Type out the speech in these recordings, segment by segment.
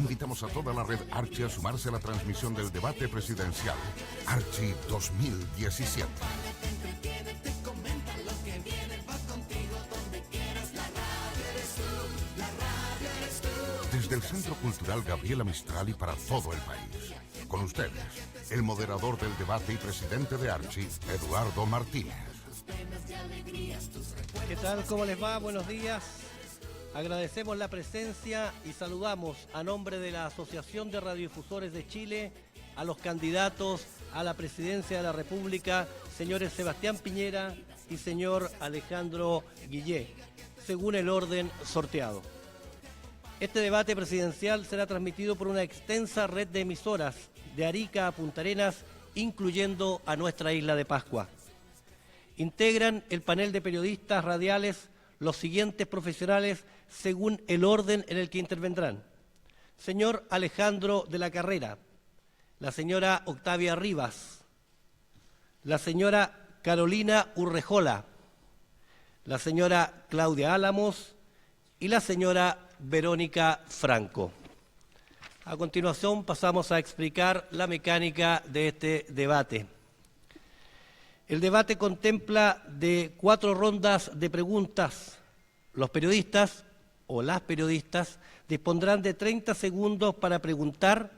invitamos a toda la red Archie a sumarse a la transmisión del debate presidencial Archie 2017. Desde el Centro Cultural Gabriela Mistral y para todo el país. Con ustedes, el moderador del debate y presidente de Archie, Eduardo Martínez. ¿Qué tal? ¿Cómo les va? Buenos días. Agradecemos la presencia y saludamos a nombre de la Asociación de Radiodifusores de Chile a los candidatos a la presidencia de la República, señores Sebastián Piñera y señor Alejandro Guillé, según el orden sorteado. Este debate presidencial será transmitido por una extensa red de emisoras de Arica a Punta Arenas, incluyendo a nuestra isla de Pascua. Integran el panel de periodistas radiales los siguientes profesionales según el orden en el que intervendrán. Señor Alejandro de la Carrera, la señora Octavia Rivas, la señora Carolina Urrejola, la señora Claudia Álamos y la señora Verónica Franco. A continuación pasamos a explicar la mecánica de este debate. El debate contempla de 4 rondas de preguntas. Los periodistas o las periodistas dispondrán de 30 segundos para preguntar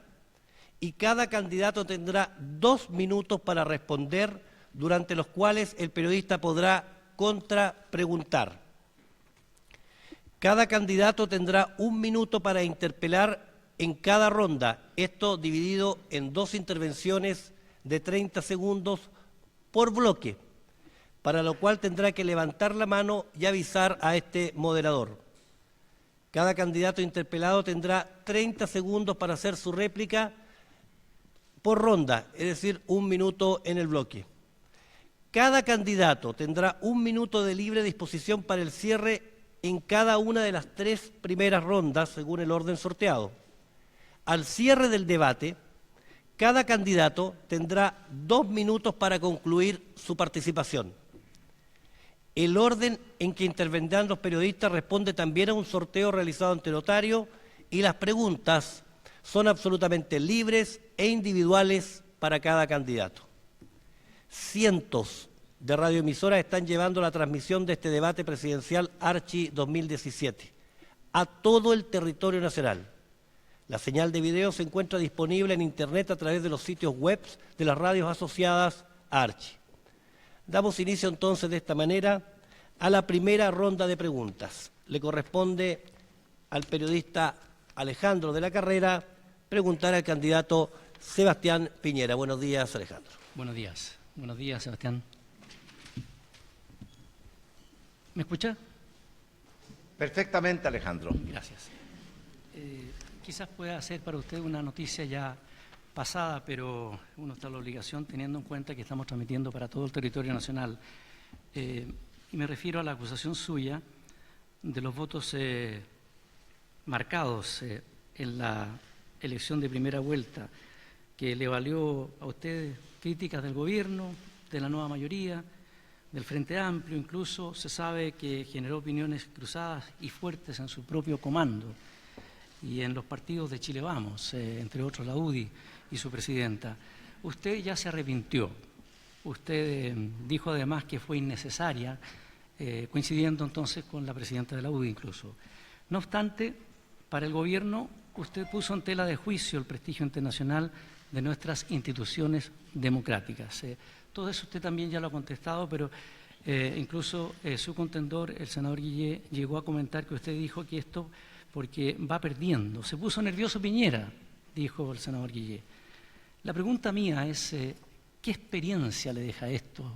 y cada candidato tendrá 2 minutos para responder, durante los cuales el periodista podrá contrapreguntar. Cada candidato tendrá 1 minuto para interpelar en cada ronda, esto dividido en 2 intervenciones de 30 segundos por bloque, para lo cual tendrá que levantar la mano y avisar a este moderador. Cada candidato interpelado tendrá 30 segundos para hacer su réplica por ronda, es decir, 1 minuto en el bloque. Cada candidato tendrá 1 minuto de libre disposición para el cierre en cada una de las 3 primeras rondas, según el orden sorteado. Al cierre del debate, cada candidato tendrá 2 minutos para concluir su participación. El orden en que intervendrán los periodistas responde también a un sorteo realizado ante notario y las preguntas son absolutamente libres e individuales para cada candidato. Cientos de radioemisoras están llevando la transmisión de este debate presidencial Archie 2017 a todo el territorio nacional. La señal de video se encuentra disponible en Internet a través de los sitios web de las radios asociadas a Archie. Damos inicio entonces de esta manera a la primera ronda de preguntas. Le corresponde al periodista Alejandro de la Carrera preguntar al candidato Sebastián Piñera. Buenos días, Alejandro. Buenos días, Sebastián. ¿Me escucha? Perfectamente, Alejandro. Gracias. Quizás pueda ser para usted una noticia ya pasada, pero uno está en la obligación teniendo en cuenta que estamos transmitiendo para todo el territorio nacional. Y me refiero a la acusación suya de los votos marcados en la elección de primera vuelta, que le valió a usted críticas del gobierno, de la nueva mayoría, del Frente Amplio, incluso se sabe que generó opiniones cruzadas y fuertes en su propio comando y en los partidos de Chile Vamos, entre otros la UDI y su presidenta. Usted ya se arrepintió. Usted dijo además que fue innecesaria, coincidiendo entonces con la presidenta de la UDI incluso. No obstante, para el gobierno usted puso en tela de juicio el prestigio internacional de nuestras instituciones democráticas. Todo eso usted también ya lo ha contestado, pero incluso su contendor, el senador Guillé, llegó a comentar que usted dijo que esto porque va perdiendo. Se puso nervioso Piñera, dijo el senador Guillé. La pregunta mía es, ¿qué experiencia le deja esto,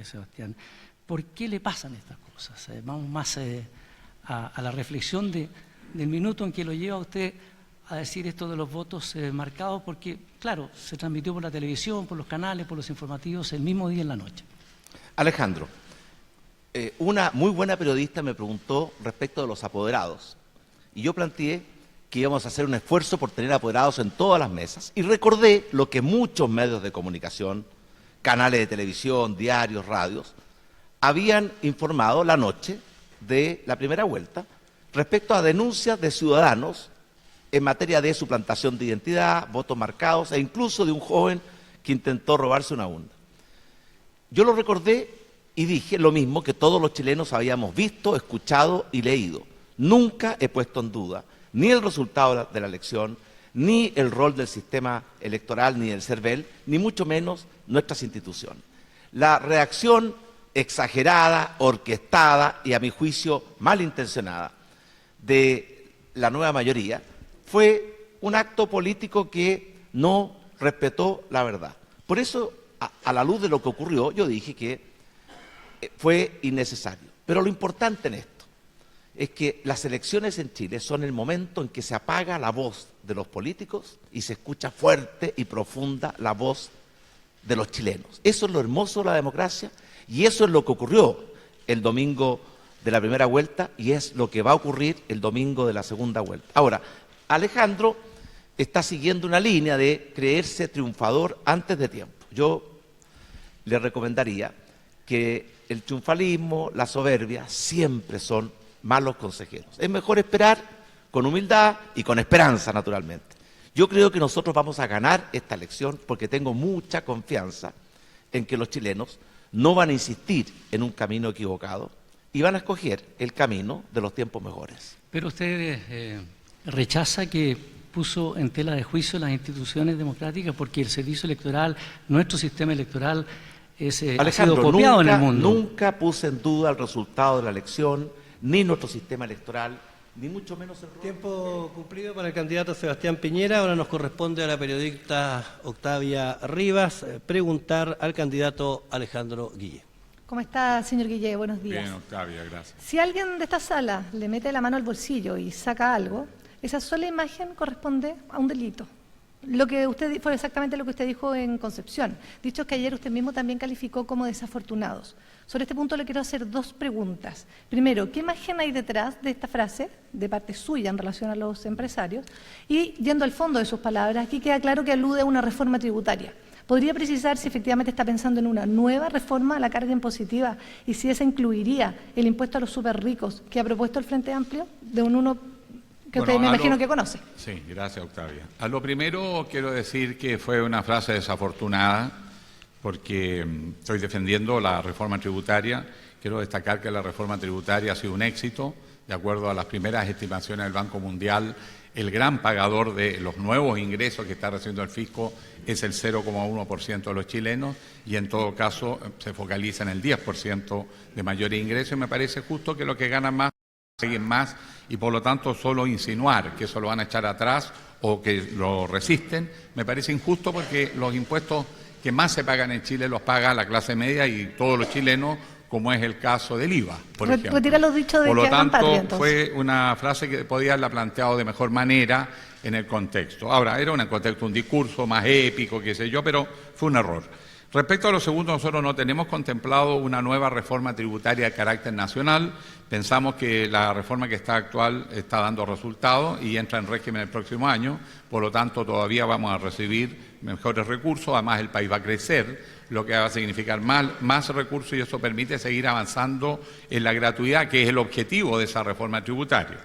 Sebastián? ¿Por qué le pasan estas cosas? Vamos más a la reflexión del minuto en que lo lleva usted a decir esto de los votos marcados, porque, claro, se transmitió por la televisión, por los canales, por los informativos, el mismo día en la noche. Alejandro, una muy buena periodista me preguntó respecto de los apoderados, y yo planteé que íbamos a hacer un esfuerzo por tener apoderados en todas las mesas, y recordé lo que muchos medios de comunicación, canales de televisión, diarios, radios, habían informado la noche de la primera vuelta respecto a denuncias de ciudadanos en materia de suplantación de identidad, votos marcados e incluso de un joven que intentó robarse una urna. Yo lo recordé y dije lo mismo que todos los chilenos habíamos visto, escuchado y leído. Nunca he puesto en duda ni el resultado de la elección, ni el rol del sistema electoral, ni del CERVEL, ni mucho menos nuestras instituciones. La reacción exagerada, orquestada y, a mi juicio, malintencionada de la nueva mayoría fue un acto político que no respetó la verdad. Por eso, a la luz de lo que ocurrió, yo dije que fue innecesario. Pero lo importante en esto es que las elecciones en Chile son el momento en que se apaga la voz de los políticos y se escucha fuerte y profunda la voz de los chilenos. Eso es lo hermoso de la democracia y eso es lo que ocurrió el domingo de la primera vuelta y es lo que va a ocurrir el domingo de la segunda vuelta. Ahora, Alejandro está siguiendo una línea de creerse triunfador antes de tiempo. Yo le recomendaría que el triunfalismo, la soberbia, siempre son malos consejeros. Es mejor esperar con humildad y con esperanza, naturalmente. Yo creo que nosotros vamos a ganar esta elección porque tengo mucha confianza en que los chilenos no van a insistir en un camino equivocado y van a escoger el camino de los tiempos mejores. Pero usted rechaza que puso en tela de juicio las instituciones democráticas porque el servicio electoral, nuestro sistema electoral, ha sido copiado en el mundo. Nunca puse en duda el resultado de la elección, ni nuestro sistema electoral, ni mucho menos el rol. Tiempo cumplido para el candidato Sebastián Piñera. Ahora nos corresponde a la periodista Octavia Rivas preguntar al candidato Alejandro Guillé. ¿Cómo está, señor Guillé? Buenos días. Bien, Octavia, gracias. Si alguien de esta sala le mete la mano al bolsillo y saca algo, esa sola imagen corresponde a un delito. Lo que usted fue exactamente lo que usted dijo en Concepción. Dicho que ayer usted mismo también calificó como desafortunados. Sobre este punto le quiero hacer dos preguntas. Primero, ¿qué imagen hay detrás de esta frase de parte suya en relación a los empresarios? Y yendo al fondo de sus palabras, aquí queda claro que alude a una reforma tributaria. ¿Podría precisar si efectivamente está pensando en una nueva reforma a la carga impositiva y si esa incluiría el impuesto a los superricos que ha propuesto el Frente Amplio, de un uno que usted me imagino que conoce? Sí, gracias, Octavia. A lo primero quiero decir que fue una frase desafortunada porque estoy defendiendo la reforma tributaria. Quiero destacar que la reforma tributaria ha sido un éxito. De acuerdo a las primeras estimaciones del Banco Mundial, el gran pagador de los nuevos ingresos que está recibiendo el fisco es el 0,1% de los chilenos y en todo caso se focaliza en el 10% de mayores ingresos y me parece justo que los que ganan más siguen más y por lo tanto solo insinuar que eso lo van a echar atrás o que lo resisten me parece injusto porque los impuestos que más se pagan en Chile los paga la clase media y todos los chilenos, como es el caso del IVA, por ejemplo. Retira los dichos de por lo que hagan tanto, patria, fue una frase que podía haberla planteado de mejor manera en el contexto. Ahora, era un contexto, un discurso más épico, qué sé yo, pero fue un error. Respecto a lo segundo, nosotros no tenemos contemplado una nueva reforma tributaria de carácter nacional. Pensamos que la reforma que está actual está dando resultados y entra en régimen el próximo año. Por lo tanto, todavía vamos a recibir mejores recursos. Además, el país va a crecer, lo que va a significar más recursos y eso permite seguir avanzando en la gratuidad, que es el objetivo de esa reforma tributaria.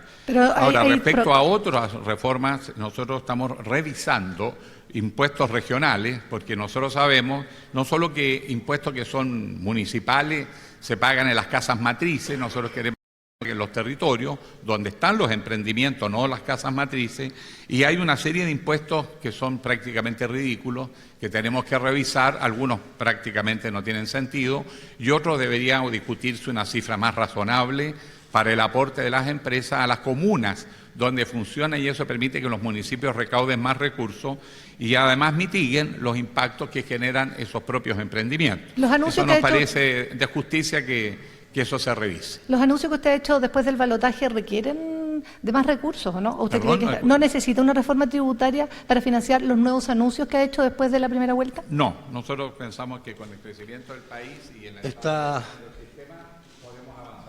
Ahora, respecto a otras reformas, nosotros estamos revisando impuestos regionales, porque nosotros sabemos no solo que impuestos que son municipales se pagan en las casas matrices, nosotros queremos que en los territorios donde están los emprendimientos, no las casas matrices, y hay una serie de impuestos que son prácticamente ridículos, que tenemos que revisar, algunos prácticamente no tienen sentido, y otros deberían discutirse una cifra más razonable para el aporte de las empresas a las comunas donde funciona y eso permite que los municipios recauden más recursos y además mitiguen los impactos que generan esos propios emprendimientos. Eso nos parece de justicia que eso se revise. ¿Los anuncios que usted ha hecho después del balotaje requieren de más recursos o no? ¿O usted cree que no necesita una reforma tributaria para financiar los nuevos anuncios que ha hecho después de la primera vuelta? No, nosotros pensamos que con el crecimiento del país y en la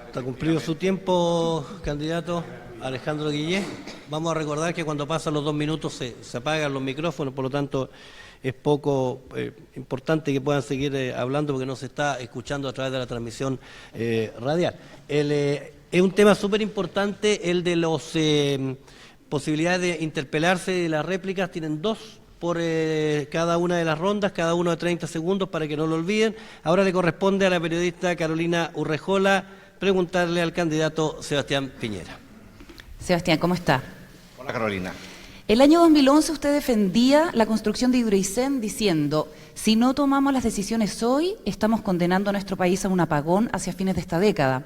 Está cumplido su tiempo, candidato Alejandro Guillé. Vamos a recordar que cuando pasan los 2 minutos se apagan los micrófonos, por lo tanto es poco importante que puedan seguir hablando porque no se está escuchando a través de la transmisión radial. Es un tema súper importante el de los posibilidades de interpelarse de las réplicas, tienen 2 por cada una de las rondas, cada uno de 30 segundos para que no lo olviden. Ahora le corresponde a la periodista Carolina Urrejola preguntarle al candidato Sebastián Piñera. Sebastián, ¿cómo está? Hola Carolina. El año 2011 usted defendía la construcción de Hidroaicén diciendo, si no tomamos las decisiones hoy, estamos condenando a nuestro país a un apagón hacia fines de esta década.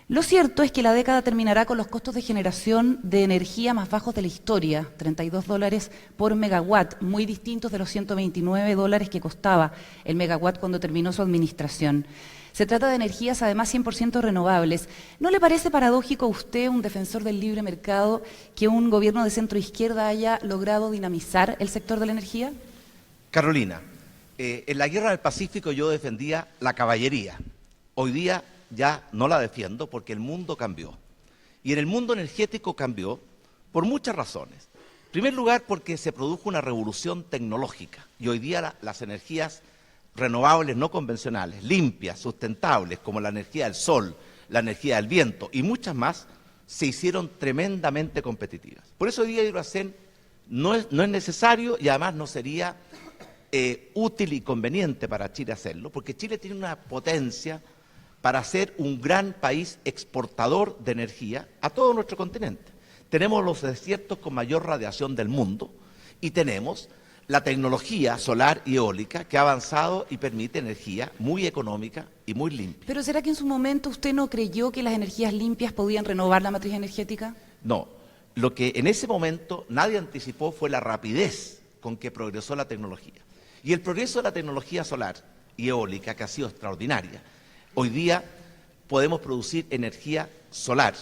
Lo cierto es que la década terminará con los costos de generación de energía más bajos de la historia, $32 por megawatt, muy distintos de los $129 que costaba el megawatt cuando terminó su administración. Se trata de energías además 100% renovables. ¿No le parece paradójico a usted, un defensor del libre mercado, que un gobierno de centro-izquierda haya logrado dinamizar el sector de la energía? Carolina, en la Guerra del Pacífico yo defendía la caballería. Hoy día ya no la defiendo porque el mundo cambió. Y en el mundo energético cambió por muchas razones. En primer lugar, porque se produjo una revolución tecnológica. Y hoy día las energías renovables no convencionales, limpias, sustentables, como la energía del sol, la energía del viento y muchas más, se hicieron tremendamente competitivas. Por eso hoy día Hidroaicén no es necesario y además no sería útil y conveniente para Chile hacerlo, porque Chile tiene una potencia para ser un gran país exportador de energía a todo nuestro continente. Tenemos los desiertos con mayor radiación del mundo y tenemos la tecnología solar y eólica que ha avanzado y permite energía muy económica y muy limpia. ¿Pero será que en su momento usted no creyó que las energías limpias podían renovar la matriz energética? No, lo que en ese momento nadie anticipó fue la rapidez con que progresó la tecnología. Y el progreso de la tecnología solar y eólica, que ha sido extraordinaria. Hoy día podemos producir energía solar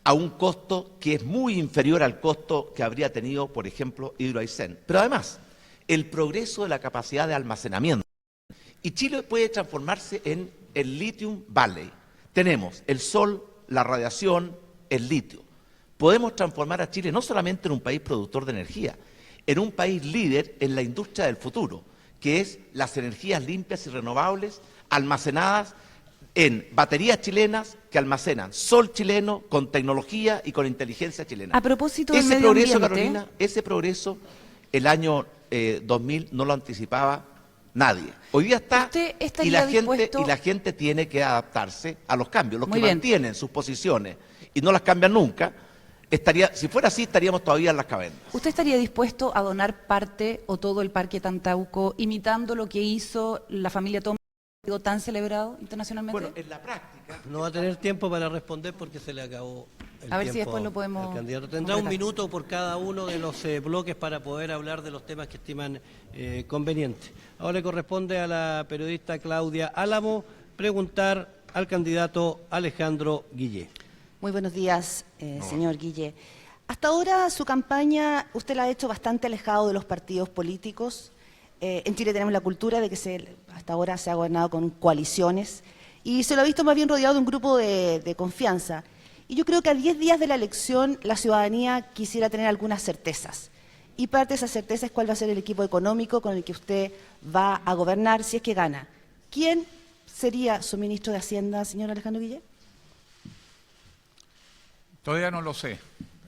a un costo que es muy inferior al costo que habría tenido, por ejemplo, Hidroaicén. Pero además, el progreso de la capacidad de almacenamiento. Y Chile puede transformarse en el Lithium Valley. Tenemos el sol, la radiación, el litio. Podemos transformar a Chile no solamente en un país productor de energía, en un país líder en la industria del futuro, que es las energías limpias y renovables almacenadas en baterías chilenas que almacenan sol chileno con tecnología y con inteligencia chilena. A propósito del ese medio progreso, ambiente, Carolina, ese progreso el año 2000 no lo anticipaba nadie. Hoy día está ¿usted y estaría dispuesto? la gente tiene que adaptarse a los cambios. Los Muy que bien. mantienen sus posiciones y no las cambian nunca, si fuera así estaríamos todavía en las cavernas. ¿Usted estaría dispuesto a donar parte o todo el Parque Tantauco imitando lo que hizo la familia Thomas, tan celebrado internacionalmente? Bueno, en la práctica... No va a tener tiempo para responder porque se le acabó el A ver si tiempo después lo podemos al candidato. Tendrá un completar. minuto por cada uno de los bloques para poder hablar de los temas que estiman convenientes. Ahora le corresponde a la periodista Claudia Álamo preguntar al candidato Alejandro Guillé. Muy buenos días, señor Guille. Hasta ahora su campaña usted la ha hecho bastante alejado de los partidos políticos. En Chile tenemos la cultura de que hasta ahora se ha gobernado con coaliciones y se lo ha visto más bien rodeado de un grupo de confianza. Y yo creo que a 10 días de la elección la ciudadanía quisiera tener algunas certezas. Y parte de esas certezas es cuál va a ser el equipo económico con el que usted va a gobernar si es que gana. ¿Quién sería su ministro de Hacienda, señor Alejandro Guille? Todavía no lo sé.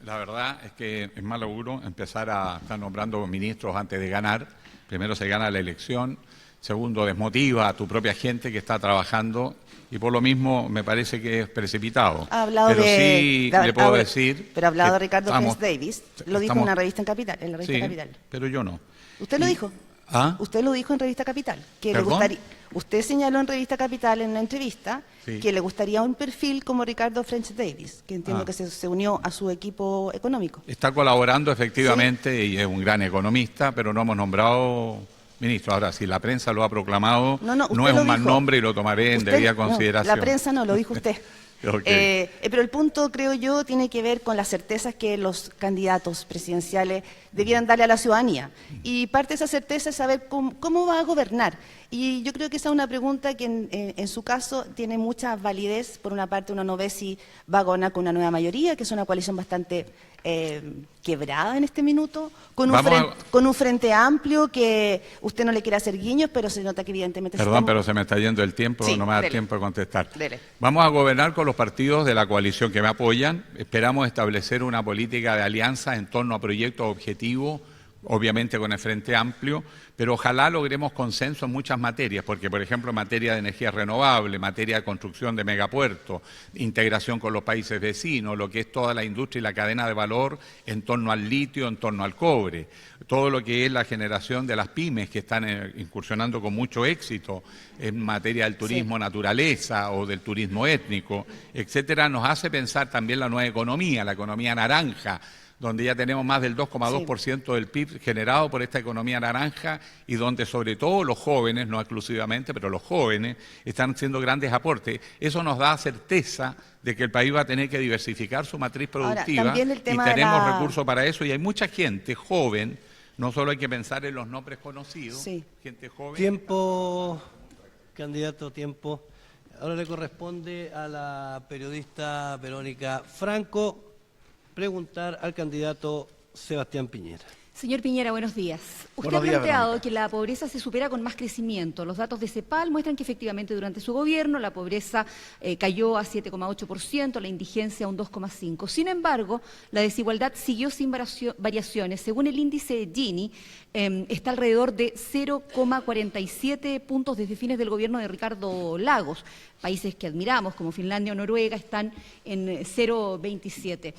La verdad es que es mal auguro empezar a estar nombrando ministros antes de ganar. Primero se gana la elección, segundo desmotiva a tu propia gente que está trabajando y por lo mismo me parece que es precipitado. Ha hablado pero de, sí le puedo decir... Pero ha hablado de que Ricardo estamos- Pérez Davis, lo dijo en una revista en Capital, en la revista Sí, Capital. pero yo no. ¿Usted lo dijo? ¿Ah? Usted lo dijo en Revista Capital. Que le ¿Perdón? gustaría, usted señaló en Revista Capital en una entrevista Sí. que le gustaría un perfil como Ricardo French Davis, que entiendo Ah. que se unió a su equipo económico. Está colaborando efectivamente y es un gran economista, pero no hemos nombrado ministro. Ahora, si la prensa lo ha proclamado, No, usted no es lo un mal dijo. nombre y lo tomaré en Usted- debida no, consideración. la prensa no, lo dijo usted. Ok. Pero el punto, creo yo, tiene que ver con las certezas que los candidatos presidenciales debieran darle a la ciudadanía. Y parte de esa certeza es saber cómo va a gobernar. Y yo creo que esa es una pregunta que en su caso tiene mucha validez. Por una parte, uno no ve si va a gobernar con una nueva mayoría, que es una coalición bastante quebrada en este minuto, con un frente amplio que usted no le quiere hacer guiños, pero se nota que evidentemente... Perdón, pero se me está yendo el tiempo, sí, no me da dele. tiempo de contestar. Dele. Vamos a gobernar con los partidos de la coalición que me apoyan. Esperamos establecer una política de alianza en torno a proyectos objetivos, obviamente con el Frente Amplio, pero ojalá logremos consenso en muchas materias, porque por ejemplo en materia de energía renovable, materia de construcción de megapuertos, integración con los países vecinos, lo que es toda la industria y la cadena de valor en torno al litio, en torno al cobre, todo lo que es la generación de las pymes que están incursionando con mucho éxito en materia del turismo naturaleza o del turismo étnico, etcétera, nos hace pensar también la nueva economía, la economía naranja, donde ya tenemos más del 2,2% del PIB generado por esta economía naranja y donde sobre todo los jóvenes, no exclusivamente, pero los jóvenes están haciendo grandes aportes. Eso nos da certeza de que el país va a tener que diversificar su matriz productiva. Ahora, también el tema y tenemos recursos para eso y hay mucha gente joven, no solo hay que pensar en los nombres conocidos, gente joven. Tiempo, candidato, tiempo. Ahora le corresponde a la periodista Verónica Franco preguntar al candidato Sebastián Piñera. Señor Piñera, buenos días. Usted ha planteado que la pobreza se supera con más crecimiento. Los datos de CEPAL muestran que efectivamente durante su gobierno la pobreza cayó a 7,8%, la indigencia a un 2,5%. Sin embargo, la desigualdad siguió sin variaciones. Según el índice de Gini, está alrededor de 0,47 puntos desde fines del gobierno de Ricardo Lagos. Países que admiramos, como Finlandia o Noruega, están en 0,27.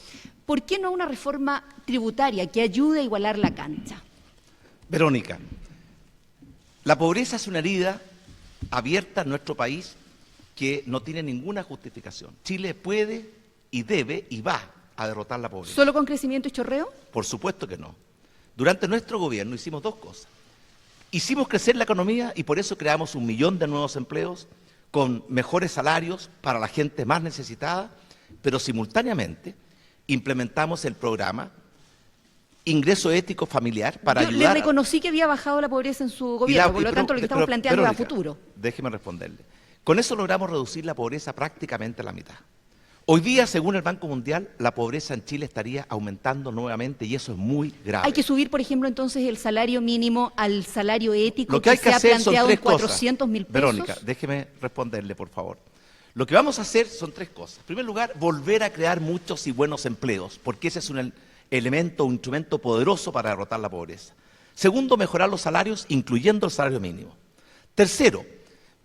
¿Por qué no una reforma tributaria que ayude a igualar la cancha? Verónica, la pobreza es una herida abierta en nuestro país que no tiene ninguna justificación. Chile puede y debe y va a derrotar la pobreza. ¿Solo con crecimiento y chorreo? Por supuesto que no. Durante nuestro gobierno hicimos dos cosas. Hicimos crecer la economía y por eso creamos 1 millón de nuevos empleos con mejores salarios para la gente más necesitada, pero simultáneamente implementamos el programa Ingreso Ético Familiar para ayudar... Yo le reconocí que había bajado la pobreza en su gobierno, por lo tanto lo que estamos planteando es a futuro. Déjeme responderle. Con eso logramos reducir la pobreza prácticamente a la mitad. Hoy día, según el Banco Mundial, la pobreza en Chile estaría aumentando nuevamente y eso es muy grave. Hay que subir, por ejemplo, entonces el salario mínimo al salario ético lo que hay que se hacer ha planteado en 400.000 pesos. Verónica, déjeme responderle, por favor. Lo que vamos a hacer son 3 cosas. En primer lugar, volver a crear muchos y buenos empleos, porque ese es un elemento, un instrumento poderoso para derrotar la pobreza. Segundo, mejorar los salarios, incluyendo el salario mínimo. Tercero,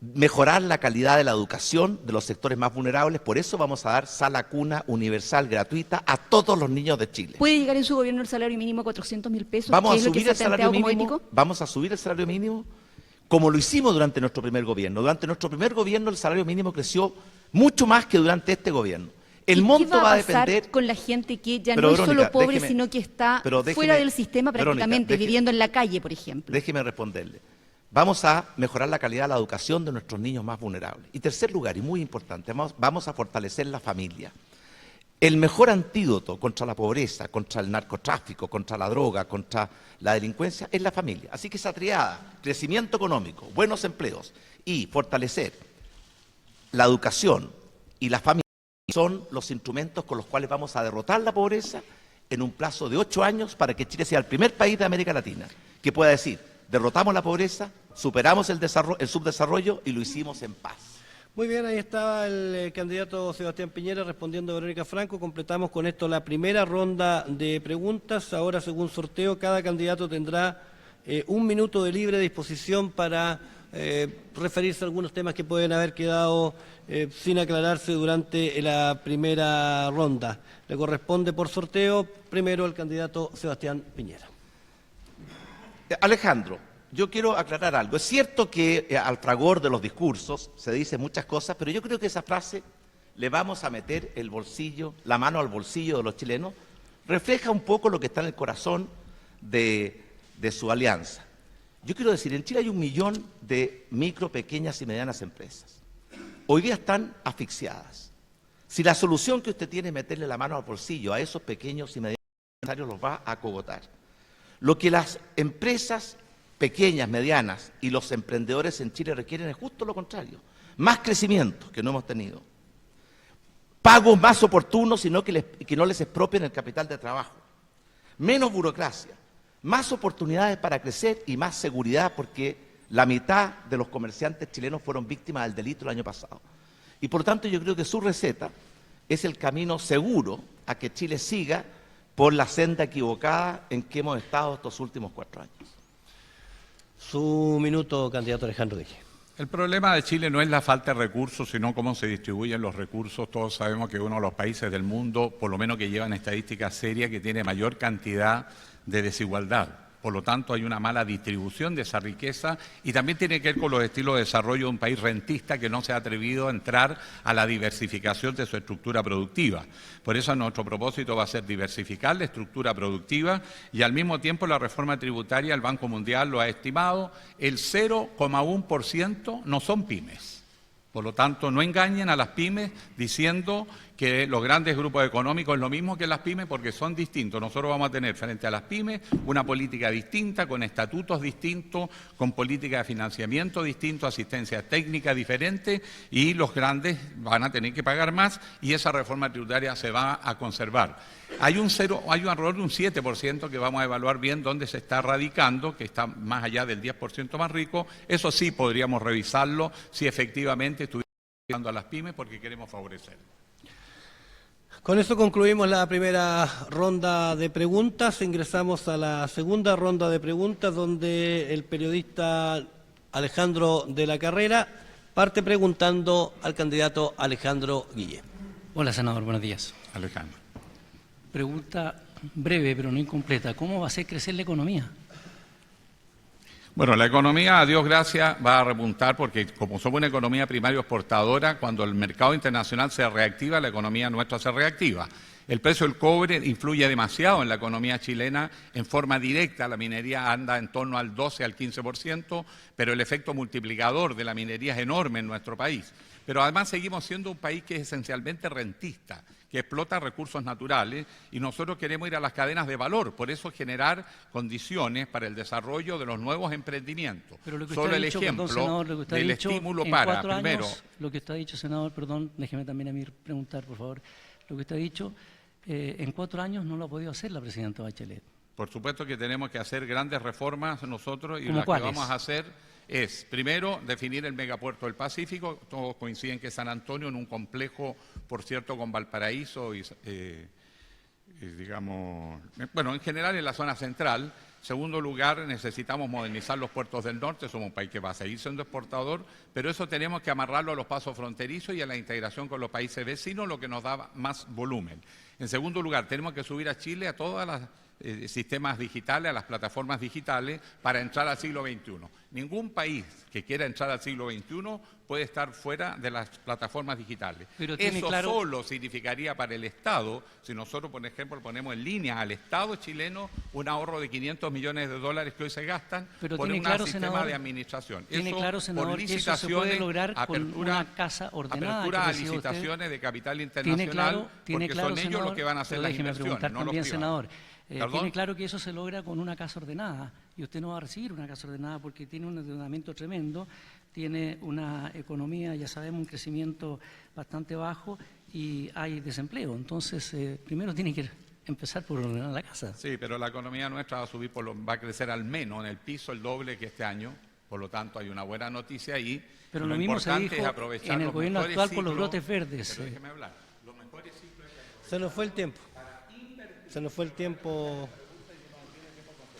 mejorar la calidad de la educación de los sectores más vulnerables. Por eso vamos a dar sala cuna universal gratuita a todos los niños de Chile. ¿Puede llegar en su gobierno el salario mínimo a 400.000 pesos? Vamos ¿Qué a es lo que subir se ha el salario planteado como mínimo. ético? Vamos a subir el salario mínimo como lo hicimos durante nuestro primer gobierno. Durante nuestro primer gobierno el salario mínimo creció mucho más que durante este gobierno. El monto va a depender con la gente que ya no es solo pobre, sino que está fuera del sistema prácticamente, viviendo en la calle, por ejemplo. Déjeme responderle. Vamos a mejorar la calidad de la educación de nuestros niños más vulnerables. Y tercer lugar, y muy importante, vamos a fortalecer la familia. El mejor antídoto contra la pobreza, contra el narcotráfico, contra la droga, contra la delincuencia, es la familia. Así que esa triada, crecimiento económico, buenos empleos y fortalecer la educación y la familia son los instrumentos con los cuales vamos a derrotar la pobreza en un plazo de 8 años para que Chile sea el primer país de América Latina que pueda decir, derrotamos la pobreza, superamos el subdesarrollo y lo hicimos en paz. Muy bien, ahí estaba el candidato Sebastián Piñera respondiendo a Verónica Franco. Completamos con esto la primera ronda de preguntas. Ahora, según sorteo, cada candidato tendrá 1 minuto de libre disposición para referirse a algunos temas que pueden haber quedado sin aclararse durante la primera ronda. Le corresponde por sorteo primero al candidato Sebastián Piñera. Alejandro, yo quiero aclarar algo. Es cierto que al fragor de los discursos se dicen muchas cosas, pero yo creo que esa frase, le vamos a meter el bolsillo, la mano al bolsillo de los chilenos, refleja un poco lo que está en el corazón de su alianza. Yo quiero decir, en Chile hay 1 millón de micro, pequeñas y medianas empresas. Hoy día están asfixiadas. Si la solución que usted tiene es meterle la mano al bolsillo a esos pequeños y medianos empresarios, los va a acogotar. Lo que las empresas pequeñas, medianas y los emprendedores en Chile requieren es justo lo contrario. Más crecimiento que no hemos tenido. pagos más oportunos, sino que no les expropien el capital de trabajo, menos burocracia, más oportunidades para crecer y más seguridad, porque la mitad de los comerciantes chilenos fueron víctimas del delito el año pasado. Y por lo tanto yo creo que su receta es el camino seguro a que Chile siga por la senda equivocada en que hemos estado estos últimos 4 años. Su minuto, candidato Alejandro Guille. El problema de Chile no es la falta de recursos, sino cómo se distribuyen los recursos. Todos sabemos que es uno de los países del mundo, por lo menos que llevan estadísticas serias, que tiene mayor cantidad de desigualdad. Por lo tanto, hay una mala distribución de esa riqueza y también tiene que ver con los estilos de desarrollo de un país rentista que no se ha atrevido a entrar a la diversificación de su estructura productiva. Por eso nuestro propósito va a ser diversificar la estructura productiva y al mismo tiempo la reforma tributaria, el Banco Mundial lo ha estimado, el 0,1% no son pymes. Por lo tanto, no engañen a las pymes diciendo que los grandes grupos económicos es lo mismo que las pymes, porque son distintos. Nosotros vamos a tener frente a las pymes una política distinta, con estatutos distintos, con política de financiamiento distinto, asistencia técnica diferente, y los grandes van a tener que pagar más y esa reforma tributaria se va a conservar. Hay un error de un 7% que vamos a evaluar bien dónde se está radicando, que está más allá del 10% más rico. Eso sí podríamos revisarlo si efectivamente estuviéramos ayudando a las pymes porque queremos favorecer. Con eso concluimos la primera ronda de preguntas. Ingresamos a la segunda ronda de preguntas, donde el periodista Alejandro de la Carrera parte preguntando al candidato Alejandro Guille. Hola, senador, buenos días. Alejandro. Pregunta breve, pero no incompleta. ¿Cómo va a hacer crecer la economía? Bueno, la economía, a Dios gracias, va a repuntar porque como somos una economía primaria exportadora, cuando el mercado internacional se reactiva, la economía nuestra se reactiva. El precio del cobre influye demasiado en la economía chilena en forma directa. La minería anda en torno al 12 al 15%, pero el efecto multiplicador de la minería es enorme en nuestro país. Pero además seguimos siendo un país que es esencialmente rentista, que explota recursos naturales y nosotros queremos ir a las cadenas de valor, por eso generar condiciones para el desarrollo de los nuevos emprendimientos. Pero lo que Solo el dicho, ejemplo perdón, senador, lo que usted del ha dicho, estímulo en para, 4 primero... años, lo que usted ha dicho, senador, perdón, déjeme también a mí preguntar, por favor. Lo que usted ha dicho, en 4 años no lo ha podido hacer la presidenta Bachelet. Por supuesto que tenemos que hacer grandes reformas nosotros y ¿Cómo las cuáles? que vamos a hacer es, primero, definir el megapuerto del Pacífico. Todos coinciden que San Antonio, en un complejo, por cierto, con Valparaíso y digamos, bueno, en general en la zona central. Segundo lugar, necesitamos modernizar los puertos del norte. Somos un país que va a seguir siendo exportador, pero eso tenemos que amarrarlo a los pasos fronterizos y a la integración con los países vecinos, lo que nos da más volumen. En segundo lugar, tenemos que subir a Chile a todas las sistemas digitales, a las plataformas digitales, para entrar al siglo XXI. Ningún país que quiera entrar al siglo XXI puede estar fuera de las plataformas digitales. Pero eso claro... solo significaría para el Estado, si nosotros, por ejemplo, ponemos en línea al Estado chileno un ahorro de $500 millones que hoy se gastan por un sistema senador, de administración. Tiene eso, claro, senador, que eso se puede lograr con una casa ordenada. Apertura a licitaciones de capital internacional, tiene porque claro, son ellos senador, los que van a hacer las inversiones, no también, los privados. senador. Tiene claro que eso se logra con una casa ordenada y usted no va a recibir una casa ordenada porque tiene un endeudamiento tremendo, tiene una economía, ya sabemos, un crecimiento bastante bajo y hay desempleo. Entonces, primero tiene que empezar por ordenar la casa. Sí, pero la economía nuestra va a subir, va a crecer al menos en el piso el doble que este año, por lo tanto hay una buena noticia ahí. Pero lo mismo se dijo en el gobierno actual por los brotes verdes. Pero déjeme hablar. Los mejores ciclos se nos fue el tiempo. Se nos fue el tiempo.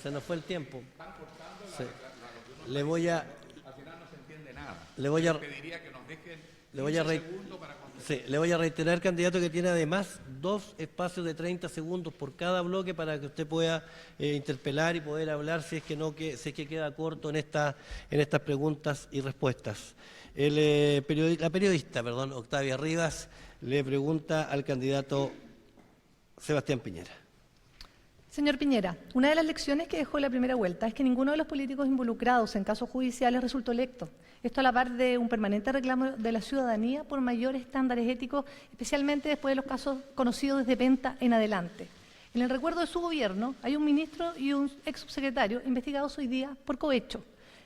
Se nos fue el tiempo. Sí. Le voy a reiterar, candidato, que tiene además 2 espacios de 30 segundos por cada bloque para que usted pueda interpelar y poder hablar si es que queda corto en estas preguntas y respuestas. La periodista, Octavia Rivas, le pregunta al candidato Sebastián Piñera. Señor Piñera, una de las lecciones que dejó la primera vuelta es que ninguno de los políticos involucrados en casos judiciales resultó electo. Esto a la par de un permanente reclamo de la ciudadanía por mayores estándares éticos, especialmente después de los casos conocidos desde Penta en adelante. En el recuerdo de su gobierno hay un ministro y un ex subsecretario investigados hoy día por cohecho.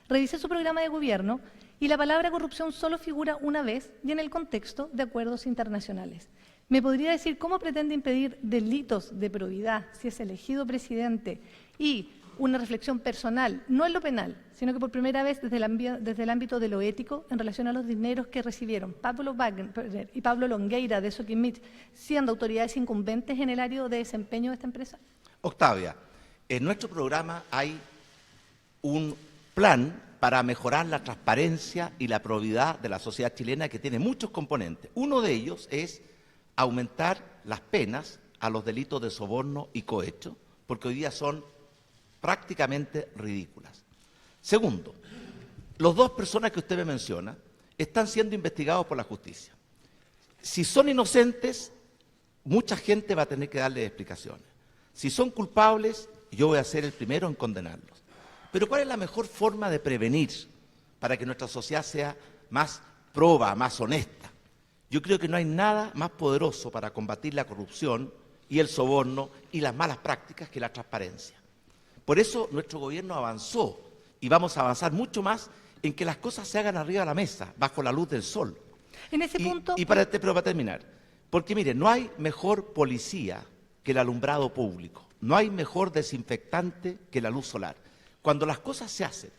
Revisé su programa de gobierno y la palabra corrupción solo figura una vez y en el contexto de acuerdos internacionales. ¿Me podría decir cómo pretende impedir delitos de probidad si es elegido presidente? Y una reflexión personal, no en lo penal, sino que por primera vez desde el ámbito de lo ético, en relación a los dineros que recibieron Pablo Wagner y Pablo Longueira de Soquimich, siendo autoridades incumbentes en el área de desempeño de esta empresa. Octavia, en nuestro programa hay un plan para mejorar la transparencia y la probidad de la sociedad chilena que tiene muchos componentes. Uno de ellos es aumentar las penas a los delitos de soborno y cohecho, porque hoy día son prácticamente ridículas. Segundo, los dos personas que usted me menciona están siendo investigados por la justicia. Si son inocentes, mucha gente va a tener que darles explicaciones. Si son culpables, yo voy a ser el primero en condenarlos. Pero ¿cuál es la mejor forma de prevenir para que nuestra sociedad sea más proba, más honesta? Yo creo que no hay nada más poderoso para combatir la corrupción y el soborno y las malas prácticas que la transparencia. Por eso nuestro gobierno avanzó y vamos a avanzar mucho más en que las cosas se hagan arriba de la mesa, bajo la luz del sol. En ese punto... Pero para terminar, porque mire, no hay mejor policía que el alumbrado público, no hay mejor desinfectante que la luz solar. Cuando las cosas se hacen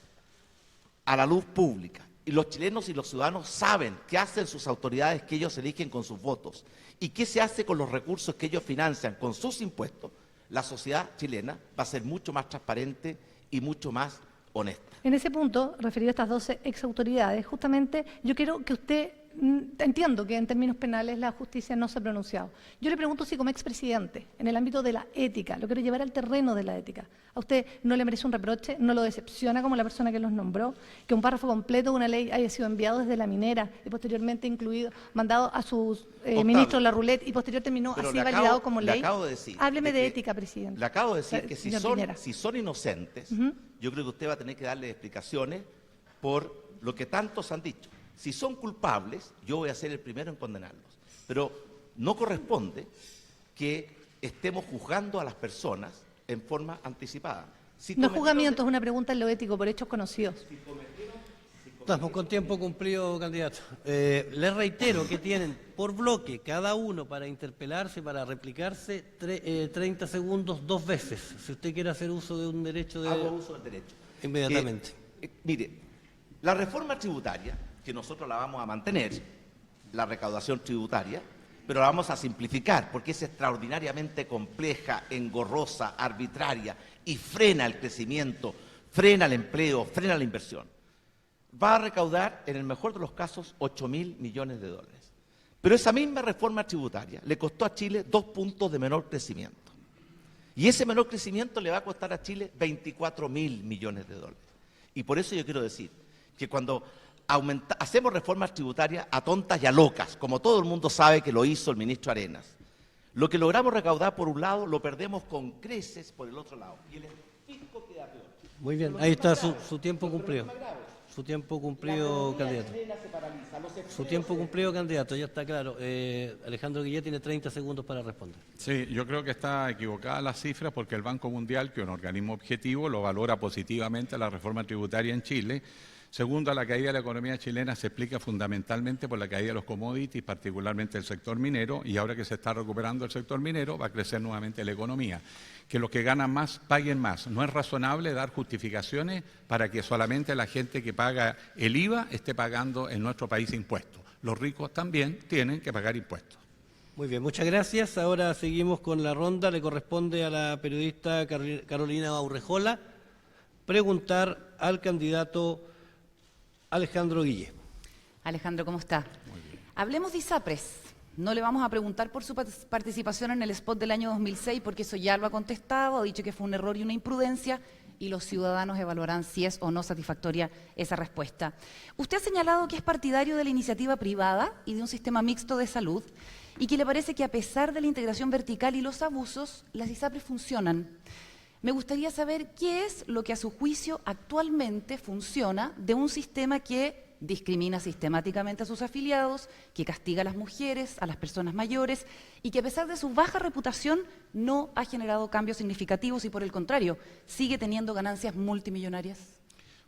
a la luz pública y los chilenos y los ciudadanos saben qué hacen sus autoridades que ellos eligen con sus votos y qué se hace con los recursos que ellos financian con sus impuestos, la sociedad chilena va a ser mucho más transparente y mucho más honesta. En ese punto, referido a estas 12 exautoridades, justamente yo quiero que usted, entiendo que en términos penales la justicia no se ha pronunciado. Yo le pregunto si como expresidente, en el ámbito de la ética, lo quiero llevar al terreno de la ética, ¿a usted no le merece un reproche, no lo decepciona como la persona que los nombró, que un párrafo completo de una ley haya sido enviado desde la minera y posteriormente mandado a sus ministros la roulette y posterior terminó así validado como ley? Le acabo de decir... Hábleme de ética, presidente. Le acabo de decir que si son inocentes, yo creo que usted va a tener que darle explicaciones por lo que tantos han dicho. Si son culpables, yo voy a ser el primero en condenarlos. Pero no corresponde que estemos juzgando a las personas en forma anticipada. No juzgamiento, es una pregunta en lo ético, por hechos conocidos. Estamos con tiempo cumplido, candidato. Les reitero que tienen por bloque cada uno para interpelarse, para replicarse, 30 segundos 2 veces. Si usted quiere hacer uso de un derecho de... Hago uso del derecho. Inmediatamente. Mire, la reforma tributaria, que nosotros la vamos a mantener, la recaudación tributaria, pero la vamos a simplificar porque es extraordinariamente compleja, engorrosa, arbitraria y frena el crecimiento, frena el empleo, frena la inversión. Va a recaudar, en el mejor de los casos, 8.000 millones de dólares. Pero esa misma reforma tributaria le costó a Chile 2 puntos de menor crecimiento. Y ese menor crecimiento le va a costar a Chile 24.000 millones de dólares. Y por eso yo quiero decir que cuando hacemos reformas tributarias a tontas y a locas, como todo el mundo sabe que lo hizo el ministro Arenas, lo que logramos recaudar por un lado lo perdemos con creces por el otro lado. Y el fisco queda peor. Muy bien, ahí está su tiempo cumplido. Su tiempo cumplido, candidato. Su tiempo cumplido, candidato, ya está claro. Alejandro Guillet tiene 30 segundos para responder. Sí, yo creo que está equivocada la cifra porque el Banco Mundial, que es un organismo objetivo, lo valora positivamente la reforma tributaria en Chile. Segundo, la caída de la economía chilena se explica fundamentalmente por la caída de los commodities, particularmente el sector minero, y ahora que se está recuperando el sector minero, va a crecer nuevamente la economía. Que los que ganan más paguen más. No es razonable dar justificaciones para que solamente la gente que paga el IVA esté pagando en nuestro país impuestos. Los ricos también tienen que pagar impuestos. Muy bien, muchas gracias. Ahora seguimos con la ronda. Le corresponde a la periodista Carolina Urrejola preguntar al candidato Alejandro Guillet. Alejandro, ¿cómo está? Muy bien. Hablemos de ISAPRES. No le vamos a preguntar por su participación en el spot del año 2006, porque eso ya lo ha contestado, ha dicho que fue un error y una imprudencia, y los ciudadanos evaluarán si es o no satisfactoria esa respuesta. Usted ha señalado que es partidario de la iniciativa privada y de un sistema mixto de salud, y que le parece que a pesar de la integración vertical y los abusos, las ISAPRES funcionan. Me gustaría saber qué es lo que a su juicio actualmente funciona de un sistema que discrimina sistemáticamente a sus afiliados, que castiga a las mujeres, a las personas mayores y que a pesar de su baja reputación no ha generado cambios significativos y por el contrario, sigue teniendo ganancias multimillonarias.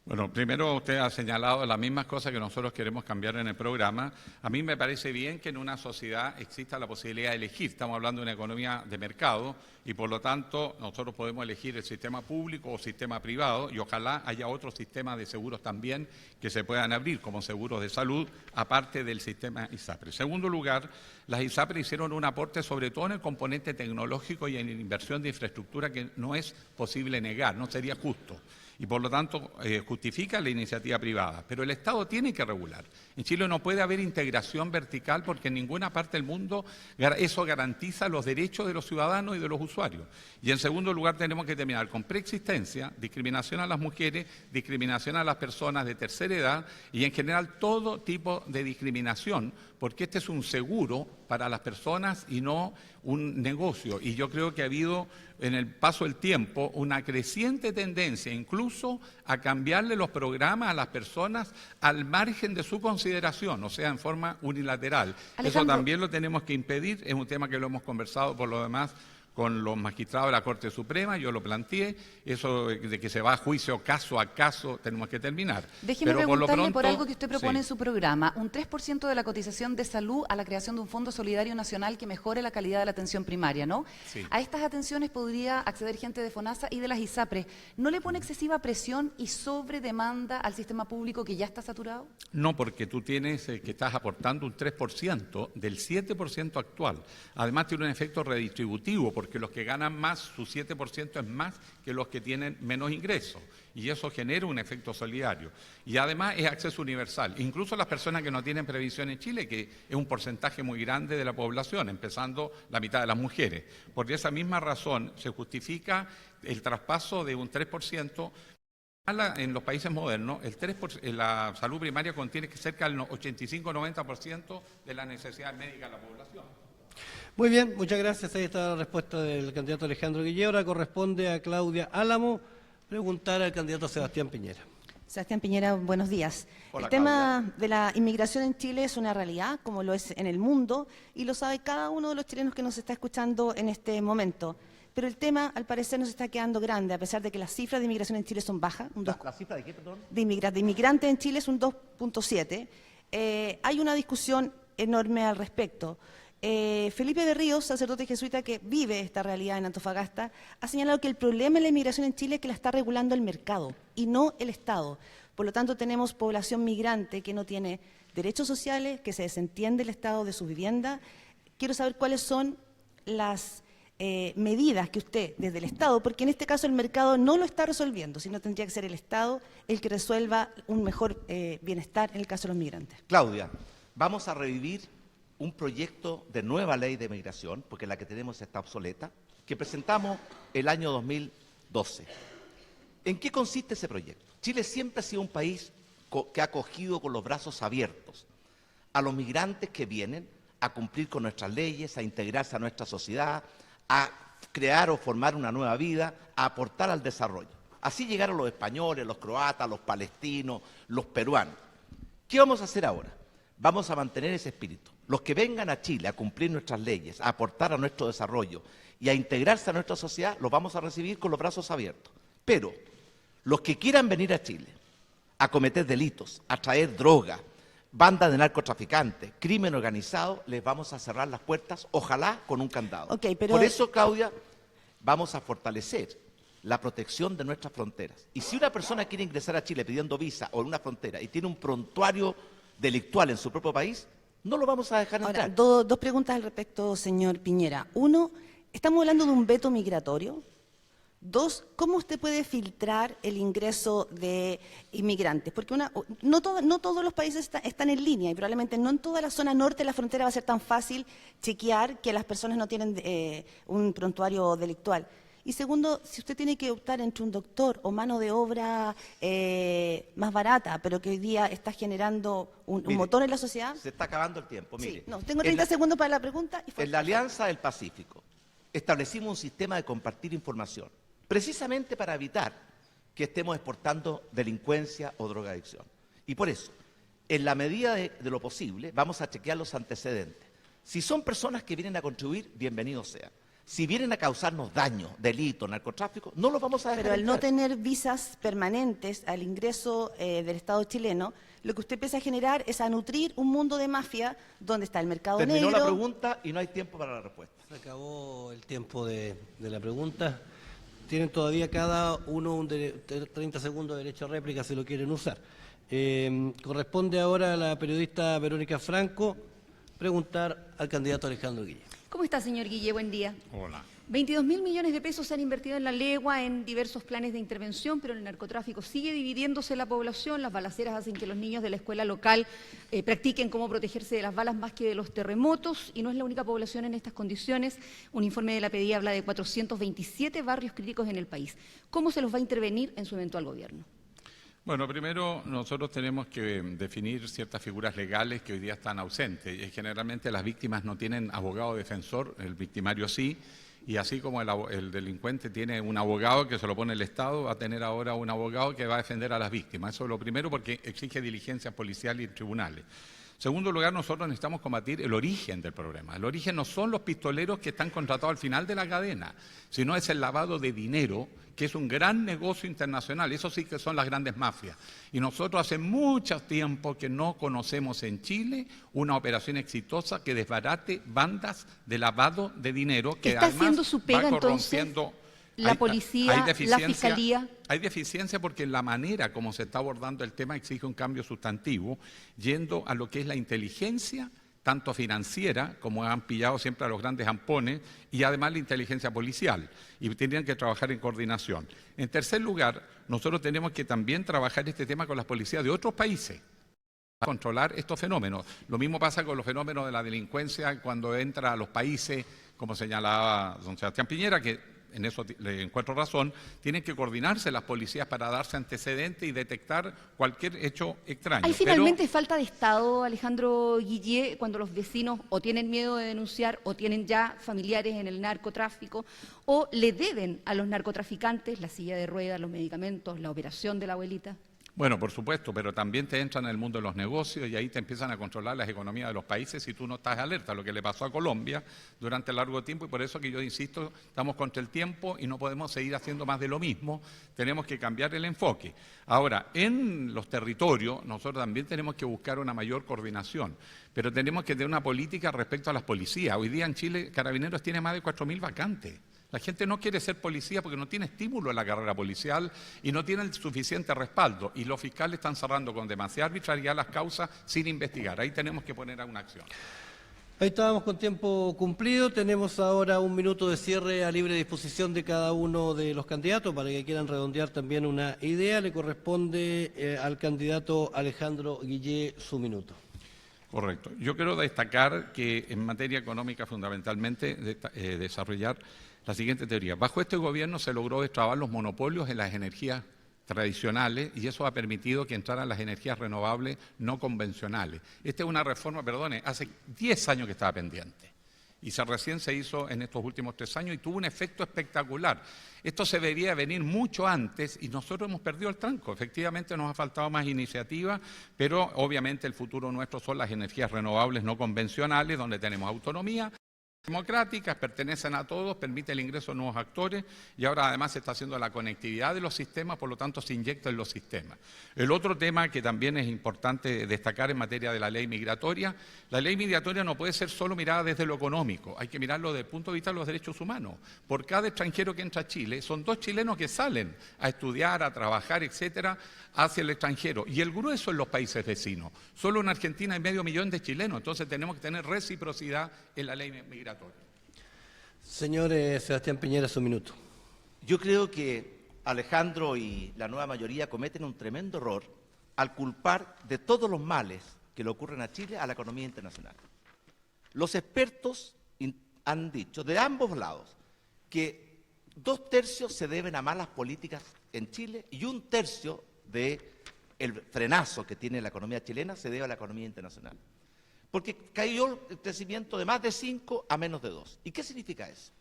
Bueno, primero usted ha señalado las mismas cosas que nosotros queremos cambiar en el programa. A mí me parece bien que en una sociedad exista la posibilidad de elegir. Estamos hablando de una economía de mercado y por lo tanto nosotros podemos elegir el sistema público o sistema privado y ojalá haya otros sistemas de seguros también que se puedan abrir como seguros de salud aparte del sistema ISAPRE. En segundo lugar, las ISAPRE hicieron un aporte sobre todo en el componente tecnológico y en la inversión de infraestructura que no es posible negar, no sería justo. Y por lo tanto justifica la iniciativa privada. Pero el Estado tiene que regular. En Chile no puede haber integración vertical porque en ninguna parte del mundo eso garantiza los derechos de los ciudadanos y de los usuarios. Y en segundo lugar tenemos que terminar con preexistencia, discriminación a las mujeres, discriminación a las personas de tercera edad y en general todo tipo de discriminación, porque este es un seguro para las personas y no un negocio. Y yo creo que ha habido en el paso del tiempo una creciente tendencia incluso a cambiarle los programas a las personas al margen de su consideración, o sea, en forma unilateral. Alejandro, eso también lo tenemos que impedir, es un tema que lo hemos conversado por lo demás con los magistrados de la Corte Suprema, yo lo planteé, eso de que se va a juicio caso a caso, tenemos que terminar. Déjeme Pero preguntarle por algo que usted propone sí. en su programa, un 3% de la cotización de salud a la creación de un fondo solidario nacional que mejore la calidad de la atención primaria, ¿no? Sí. A estas atenciones podría acceder gente de FONASA y de las ISAPRES. ¿No le pone excesiva presión y sobredemanda al sistema público que ya está saturado? No, porque tú tienes que estás aportando un 3% del 7% actual. Además tiene un efecto redistributivo, porque los que ganan más, su 7% es más que los que tienen menos ingresos. Y eso genera un efecto solidario. Y además es acceso universal. Incluso las personas que no tienen previsión en Chile, que es un porcentaje muy grande de la población, empezando la mitad de las mujeres. Por esa misma razón se justifica el traspaso de un 3%. En los países modernos, la salud primaria contiene cerca del 85-90% de la necesidad médica de la población. Muy bien, muchas gracias. Ahí está la respuesta del candidato Alejandro Guille. Ahora corresponde a Claudia Álamo preguntar al candidato Sebastián Piñera. Sebastián Piñera, buenos días. Hola, El tema Claudia. de la inmigración en Chile es una realidad, como lo es en el mundo, y lo sabe cada uno de los chilenos que nos está escuchando en este momento. Pero el tema, al parecer, nos está quedando grande, a pesar de que las cifras de inmigración en Chile son bajas. ¿La cifra de qué, perdón? De inmigrantes en Chile es un 2.7. Hay una discusión enorme al respecto. Felipe de Ríos, sacerdote jesuita que vive esta realidad en Antofagasta, ha señalado que el problema de la inmigración en Chile es que la está regulando el mercado y no el Estado. Por lo tanto, tenemos población migrante que no tiene derechos sociales, que se desentiende el Estado de su vivienda. Quiero saber cuáles son las medidas que usted, desde el Estado, porque en este caso el mercado no lo está resolviendo, sino tendría que ser el Estado el que resuelva un mejor bienestar en el caso de los migrantes. Claudia, vamos a revivir un proyecto de nueva ley de migración, porque la que tenemos está obsoleta, que presentamos el año 2012. ¿En qué consiste ese proyecto? Chile siempre ha sido un país que ha acogido con los brazos abiertos a los migrantes que vienen a cumplir con nuestras leyes, a integrarse a nuestra sociedad, a crear o formar una nueva vida, a aportar al desarrollo. Así llegaron los españoles, los croatas, los palestinos, los peruanos. ¿Qué vamos a hacer ahora? Vamos a mantener ese espíritu. Los que vengan a Chile a cumplir nuestras leyes, a aportar a nuestro desarrollo y a integrarse a nuestra sociedad, los vamos a recibir con los brazos abiertos. Pero los que quieran venir a Chile a cometer delitos, a traer droga, bandas de narcotraficantes, crimen organizado, les vamos a cerrar las puertas, ojalá con un candado. Ok, pero Por eso, Claudia, vamos a fortalecer la protección de nuestras fronteras. Y si una persona quiere ingresar a Chile pidiendo visa o en una frontera y tiene un prontuario delictual en su propio país, no lo vamos a dejar Ahora, entrar. dos preguntas al respecto, señor Piñera. Uno, ¿estamos hablando de un veto migratorio? Dos, ¿cómo usted puede filtrar el ingreso de inmigrantes? Porque no todos los países están en línea y probablemente no en toda la zona norte de la frontera va a ser tan fácil chequear que las personas no tienen un prontuario delictual. Y segundo, si usted tiene que optar entre un doctor o mano de obra más barata, pero que hoy día está generando un motor en la sociedad. Se está acabando el tiempo. Sí, Mire, no, tengo 30 segundos para la pregunta. En la Alianza del Pacífico establecimos un sistema de compartir información, precisamente para evitar que estemos exportando delincuencia o drogadicción. Y por eso, en la medida de lo posible, vamos a chequear los antecedentes. Si son personas que vienen a contribuir, bienvenidos sean. Si vienen a causarnos daño, delito, narcotráfico, no los vamos a dejar Pero al no entrar. tener visas permanentes al ingreso del Estado chileno, lo que usted empieza a generar es a nutrir un mundo de mafia donde está el mercado Terminó negro. la pregunta y no hay tiempo para la respuesta. Se acabó el tiempo de la pregunta. Tienen todavía cada uno 30 segundos de derecho a réplica si lo quieren usar. Corresponde ahora a la periodista Verónica Franco preguntar al candidato Alejandro Guille. ¿Cómo está, señor Guille? Buen día. Hola. 22.000 millones de pesos se han invertido en la legua, en diversos planes de intervención, pero el narcotráfico sigue dividiéndose la población. Las balaceras hacen que los niños de la escuela local practiquen cómo protegerse de las balas más que de los terremotos, y no es la única población en estas condiciones. Un informe de la PDI habla de 427 barrios críticos en el país. ¿Cómo se los va a intervenir en su eventual gobierno? Bueno, primero nosotros tenemos que definir ciertas figuras legales que hoy día están ausentes. Y generalmente las víctimas no tienen abogado defensor, el victimario sí, y así como el delincuente tiene un abogado que se lo pone el Estado, va a tener ahora un abogado que va a defender a las víctimas. Eso es lo primero, porque exige diligencia policial y tribunales. En segundo lugar, nosotros necesitamos combatir el origen del problema. El origen no son los pistoleros que están contratados al final de la cadena, sino es el lavado de dinero, que es un gran negocio internacional. Eso sí que son las grandes mafias. Y nosotros hace mucho tiempo que no conocemos en Chile una operación exitosa que desbarate bandas de lavado de dinero, que ¿Está además haciendo su pega, va entonces, corrompiendo. la policía, la fiscalía? Hay deficiencia porque la manera como se está abordando el tema exige un cambio sustantivo, yendo a lo que es la inteligencia, tanto financiera, como han pillado siempre a los grandes ampones, y además la inteligencia policial, y tendrían que trabajar en coordinación. En tercer lugar, nosotros tenemos que también trabajar este tema con las policías de otros países, para controlar estos fenómenos. Lo mismo pasa con los fenómenos de la delincuencia cuando entra a los países, como señalaba don Sebastián Piñera, que en eso le encuentro razón, tienen que coordinarse las policías para darse antecedentes y detectar cualquier hecho extraño. ¿Hay finalmente falta de Estado, Alejandro Guille, cuando los vecinos o tienen miedo de denunciar o tienen ya familiares en el narcotráfico o le deben a los narcotraficantes la silla de ruedas, los medicamentos, la operación de la abuelita? Bueno, por supuesto, pero también te entran en el mundo de los negocios y ahí te empiezan a controlar las economías de los países si tú no estás alerta, lo que le pasó a Colombia durante largo tiempo, y por eso que yo insisto, estamos contra el tiempo y no podemos seguir haciendo más de lo mismo, tenemos que cambiar el enfoque. Ahora, en los territorios nosotros también tenemos que buscar una mayor coordinación, pero tenemos que tener una política respecto a las policías. Hoy día en Chile Carabineros tiene más de 4.000 vacantes. La gente no quiere ser policía porque no tiene estímulo en la carrera policial y no tiene el suficiente respaldo. Y los fiscales están cerrando con demasiada arbitrariedad las causas sin investigar. Ahí tenemos que poner alguna acción. Ahí estábamos con tiempo cumplido. Tenemos ahora un minuto de cierre a libre disposición de cada uno de los candidatos para que quieran redondear también una idea. Le corresponde al candidato Alejandro Guille su minuto. Correcto. Yo quiero destacar que en materia económica fundamentalmente desarrollar la siguiente teoría. Bajo este gobierno se logró destrabar los monopolios en las energías tradicionales y eso ha permitido que entraran las energías renovables no convencionales. Esta es una reforma, hace 10 años que estaba pendiente y recién se hizo en estos últimos 3 años y tuvo un efecto espectacular. Esto se debería venir mucho antes y nosotros hemos perdido el tranco. Efectivamente nos ha faltado más iniciativa, pero obviamente el futuro nuestro son las energías renovables no convencionales, donde tenemos autonomía, democráticas, pertenecen a todos, permite el ingreso de nuevos actores y ahora además se está haciendo la conectividad de los sistemas, por lo tanto se inyecta en los sistemas. El otro tema que también es importante destacar en materia de la ley migratoria, la ley migratoria no puede ser solo mirada desde lo económico, hay que mirarlo desde el punto de vista de los derechos humanos. Por cada extranjero que entra a Chile, son 2 chilenos que salen a estudiar, a trabajar, etcétera, hacia el extranjero y el grueso en los países vecinos. Solo en Argentina hay 500.000 de chilenos, entonces tenemos que tener reciprocidad en la ley migratoria. Señor Sebastián Piñera, su minuto. Yo creo que Alejandro y la nueva mayoría cometen un tremendo error al culpar de todos los males que le ocurren a Chile a la economía internacional. Los expertos han dicho de ambos lados que 2/3 se deben a malas políticas en Chile y 1/3 del frenazo que tiene la economía chilena se debe a la economía internacional. Porque cayó el crecimiento de más de 5 a menos de 2. ¿Y qué significa eso?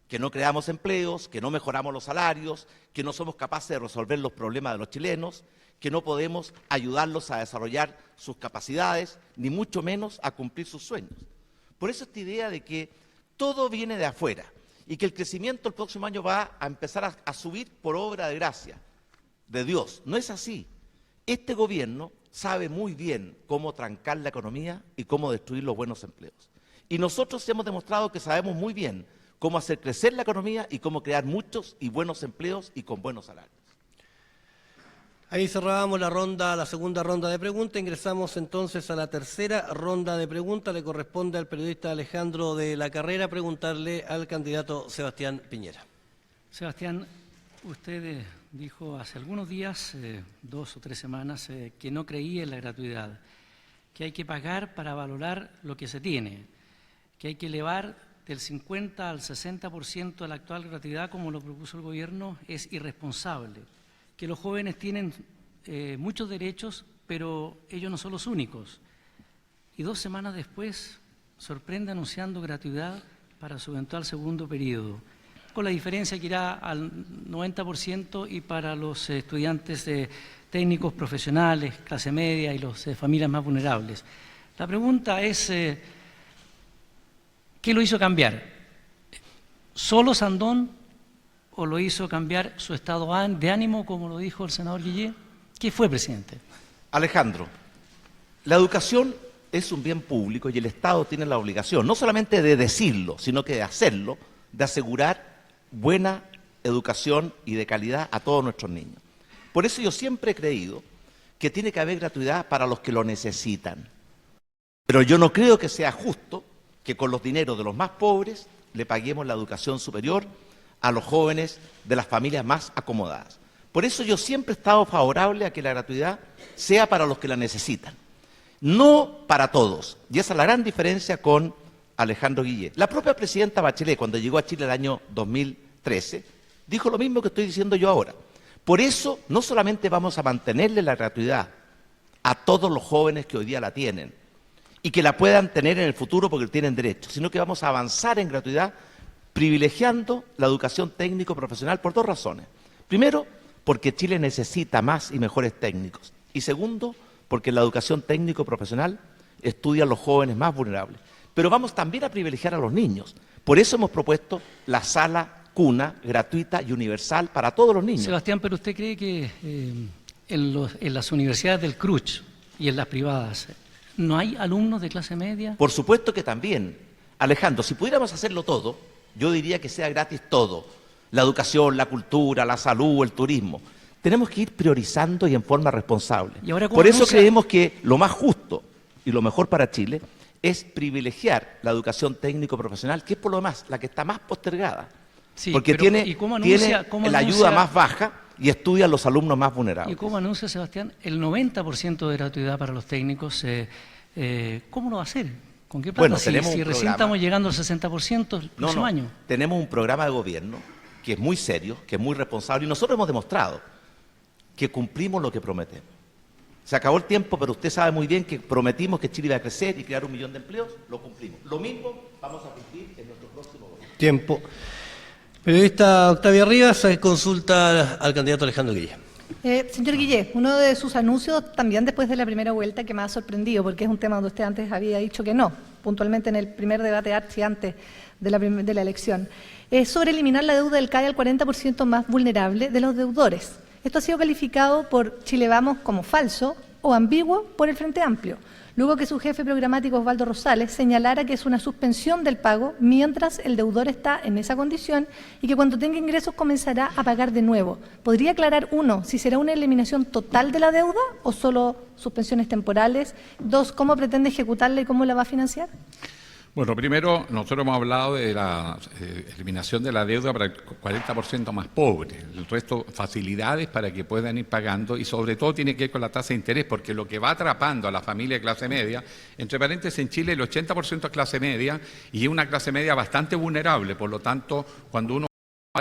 Que no creamos empleos, que no mejoramos los salarios, que no somos capaces de resolver los problemas de los chilenos, que no podemos ayudarlos a desarrollar sus capacidades, ni mucho menos a cumplir sus sueños. Por eso esta idea de que todo viene de afuera y que el crecimiento el próximo año va a empezar a subir por obra de gracia de Dios. No es así. Este gobierno sabe muy bien cómo trancar la economía y cómo destruir los buenos empleos. Y nosotros hemos demostrado que sabemos muy bien cómo hacer crecer la economía y cómo crear muchos y buenos empleos y con buenos salarios. Ahí cerrábamos la segunda ronda de preguntas. Ingresamos entonces a la tercera ronda de preguntas. Le corresponde al periodista Alejandro de la Carrera preguntarle al candidato Sebastián Piñera. Sebastián, usted dijo hace algunos días, 2 o 3 semanas, que no creía en la gratuidad, que hay que pagar para valorar lo que se tiene, que hay que elevar del 50 al 60% de la actual gratuidad, como lo propuso el gobierno, es irresponsable, que los jóvenes tienen muchos derechos, pero ellos no son los únicos. Y 2 semanas después sorprende anunciando gratuidad para su eventual segundo periodo, con la diferencia que irá al 90% y para los estudiantes técnicos profesionales, clase media y las familias más vulnerables. La pregunta es, ¿qué lo hizo cambiar? ¿Solo Sandón o lo hizo cambiar su estado de ánimo, como lo dijo el senador Guillé? ¿Qué fue, presidente? Alejandro, la educación es un bien público y el Estado tiene la obligación, no solamente de decirlo, sino que de hacerlo, de asegurar buena educación y de calidad a todos nuestros niños. Por eso yo siempre he creído que tiene que haber gratuidad para los que lo necesitan. Pero yo no creo que sea justo que con los dineros de los más pobres le paguemos la educación superior a los jóvenes de las familias más acomodadas. Por eso yo siempre he estado favorable a que la gratuidad sea para los que la necesitan, no para todos. Y esa es la gran diferencia con Alejandro Guillé. La propia presidenta Bachelet, cuando llegó a Chile el año 2013, dijo lo mismo que estoy diciendo yo ahora. Por eso no solamente vamos a mantenerle la gratuidad a todos los jóvenes que hoy día la tienen y que la puedan tener en el futuro porque tienen derecho, sino que vamos a avanzar en gratuidad privilegiando la educación técnico-profesional por 2 razones. Primero, porque Chile necesita más y mejores técnicos. Y segundo, porque en la educación técnico-profesional estudian los jóvenes más vulnerables. Pero vamos también a privilegiar a los niños. Por eso hemos propuesto la sala cuna gratuita y universal para todos los niños. Sebastián, pero ¿usted cree que en las universidades del CRUCH y en las privadas no hay alumnos de clase media? Por supuesto que también. Alejandro, si pudiéramos hacerlo todo, yo diría que sea gratis todo. La educación, la cultura, la salud, el turismo. Tenemos que ir priorizando y en forma responsable. Por eso creemos que lo más justo y lo mejor para Chile es privilegiar la educación técnico-profesional, que es por lo demás la que está más postergada. Sí, porque tiene la ayuda más baja y estudian los alumnos más vulnerables. ¿Y cómo anuncia, Sebastián, el 90% de gratuidad para los técnicos? ¿Cómo lo va a hacer? ¿Con qué plata? Bueno, si recién estamos llegando al 60% el próximo año. Tenemos un programa de gobierno que es muy serio, que es muy responsable, y nosotros hemos demostrado que cumplimos lo que prometemos. Se acabó el tiempo, pero usted sabe muy bien que prometimos que Chile iba a crecer y crear 1 millón de empleos, lo cumplimos. Lo mismo vamos a cumplir en nuestro próximo gobierno. Tiempo. Periodista Octavia Rivas, consulta al candidato Alejandro Guillé. Señor Guillé, uno de sus anuncios también después de la primera vuelta que me ha sorprendido, porque es un tema donde usted antes había dicho que no, puntualmente en el primer debate Archi antes de la elección, es sobre eliminar la deuda del CAE al 40% más vulnerable de los deudores. Esto ha sido calificado por Chile Vamos como falso o ambiguo por el Frente Amplio, luego que su jefe programático Osvaldo Rosales señalara que es una suspensión del pago mientras el deudor está en esa condición y que cuando tenga ingresos comenzará a pagar de nuevo. ¿Podría aclarar, 1, si será una eliminación total de la deuda o solo suspensiones temporales? 2, ¿cómo pretende ejecutarla y cómo la va a financiar? Bueno, primero, nosotros hemos hablado de la eliminación de la deuda para el 40% más pobre, el resto facilidades para que puedan ir pagando y sobre todo tiene que ver con la tasa de interés, porque lo que va atrapando a la familia de clase media, entre paréntesis, en Chile el 80% es clase media y es una clase media bastante vulnerable, por lo tanto, cuando uno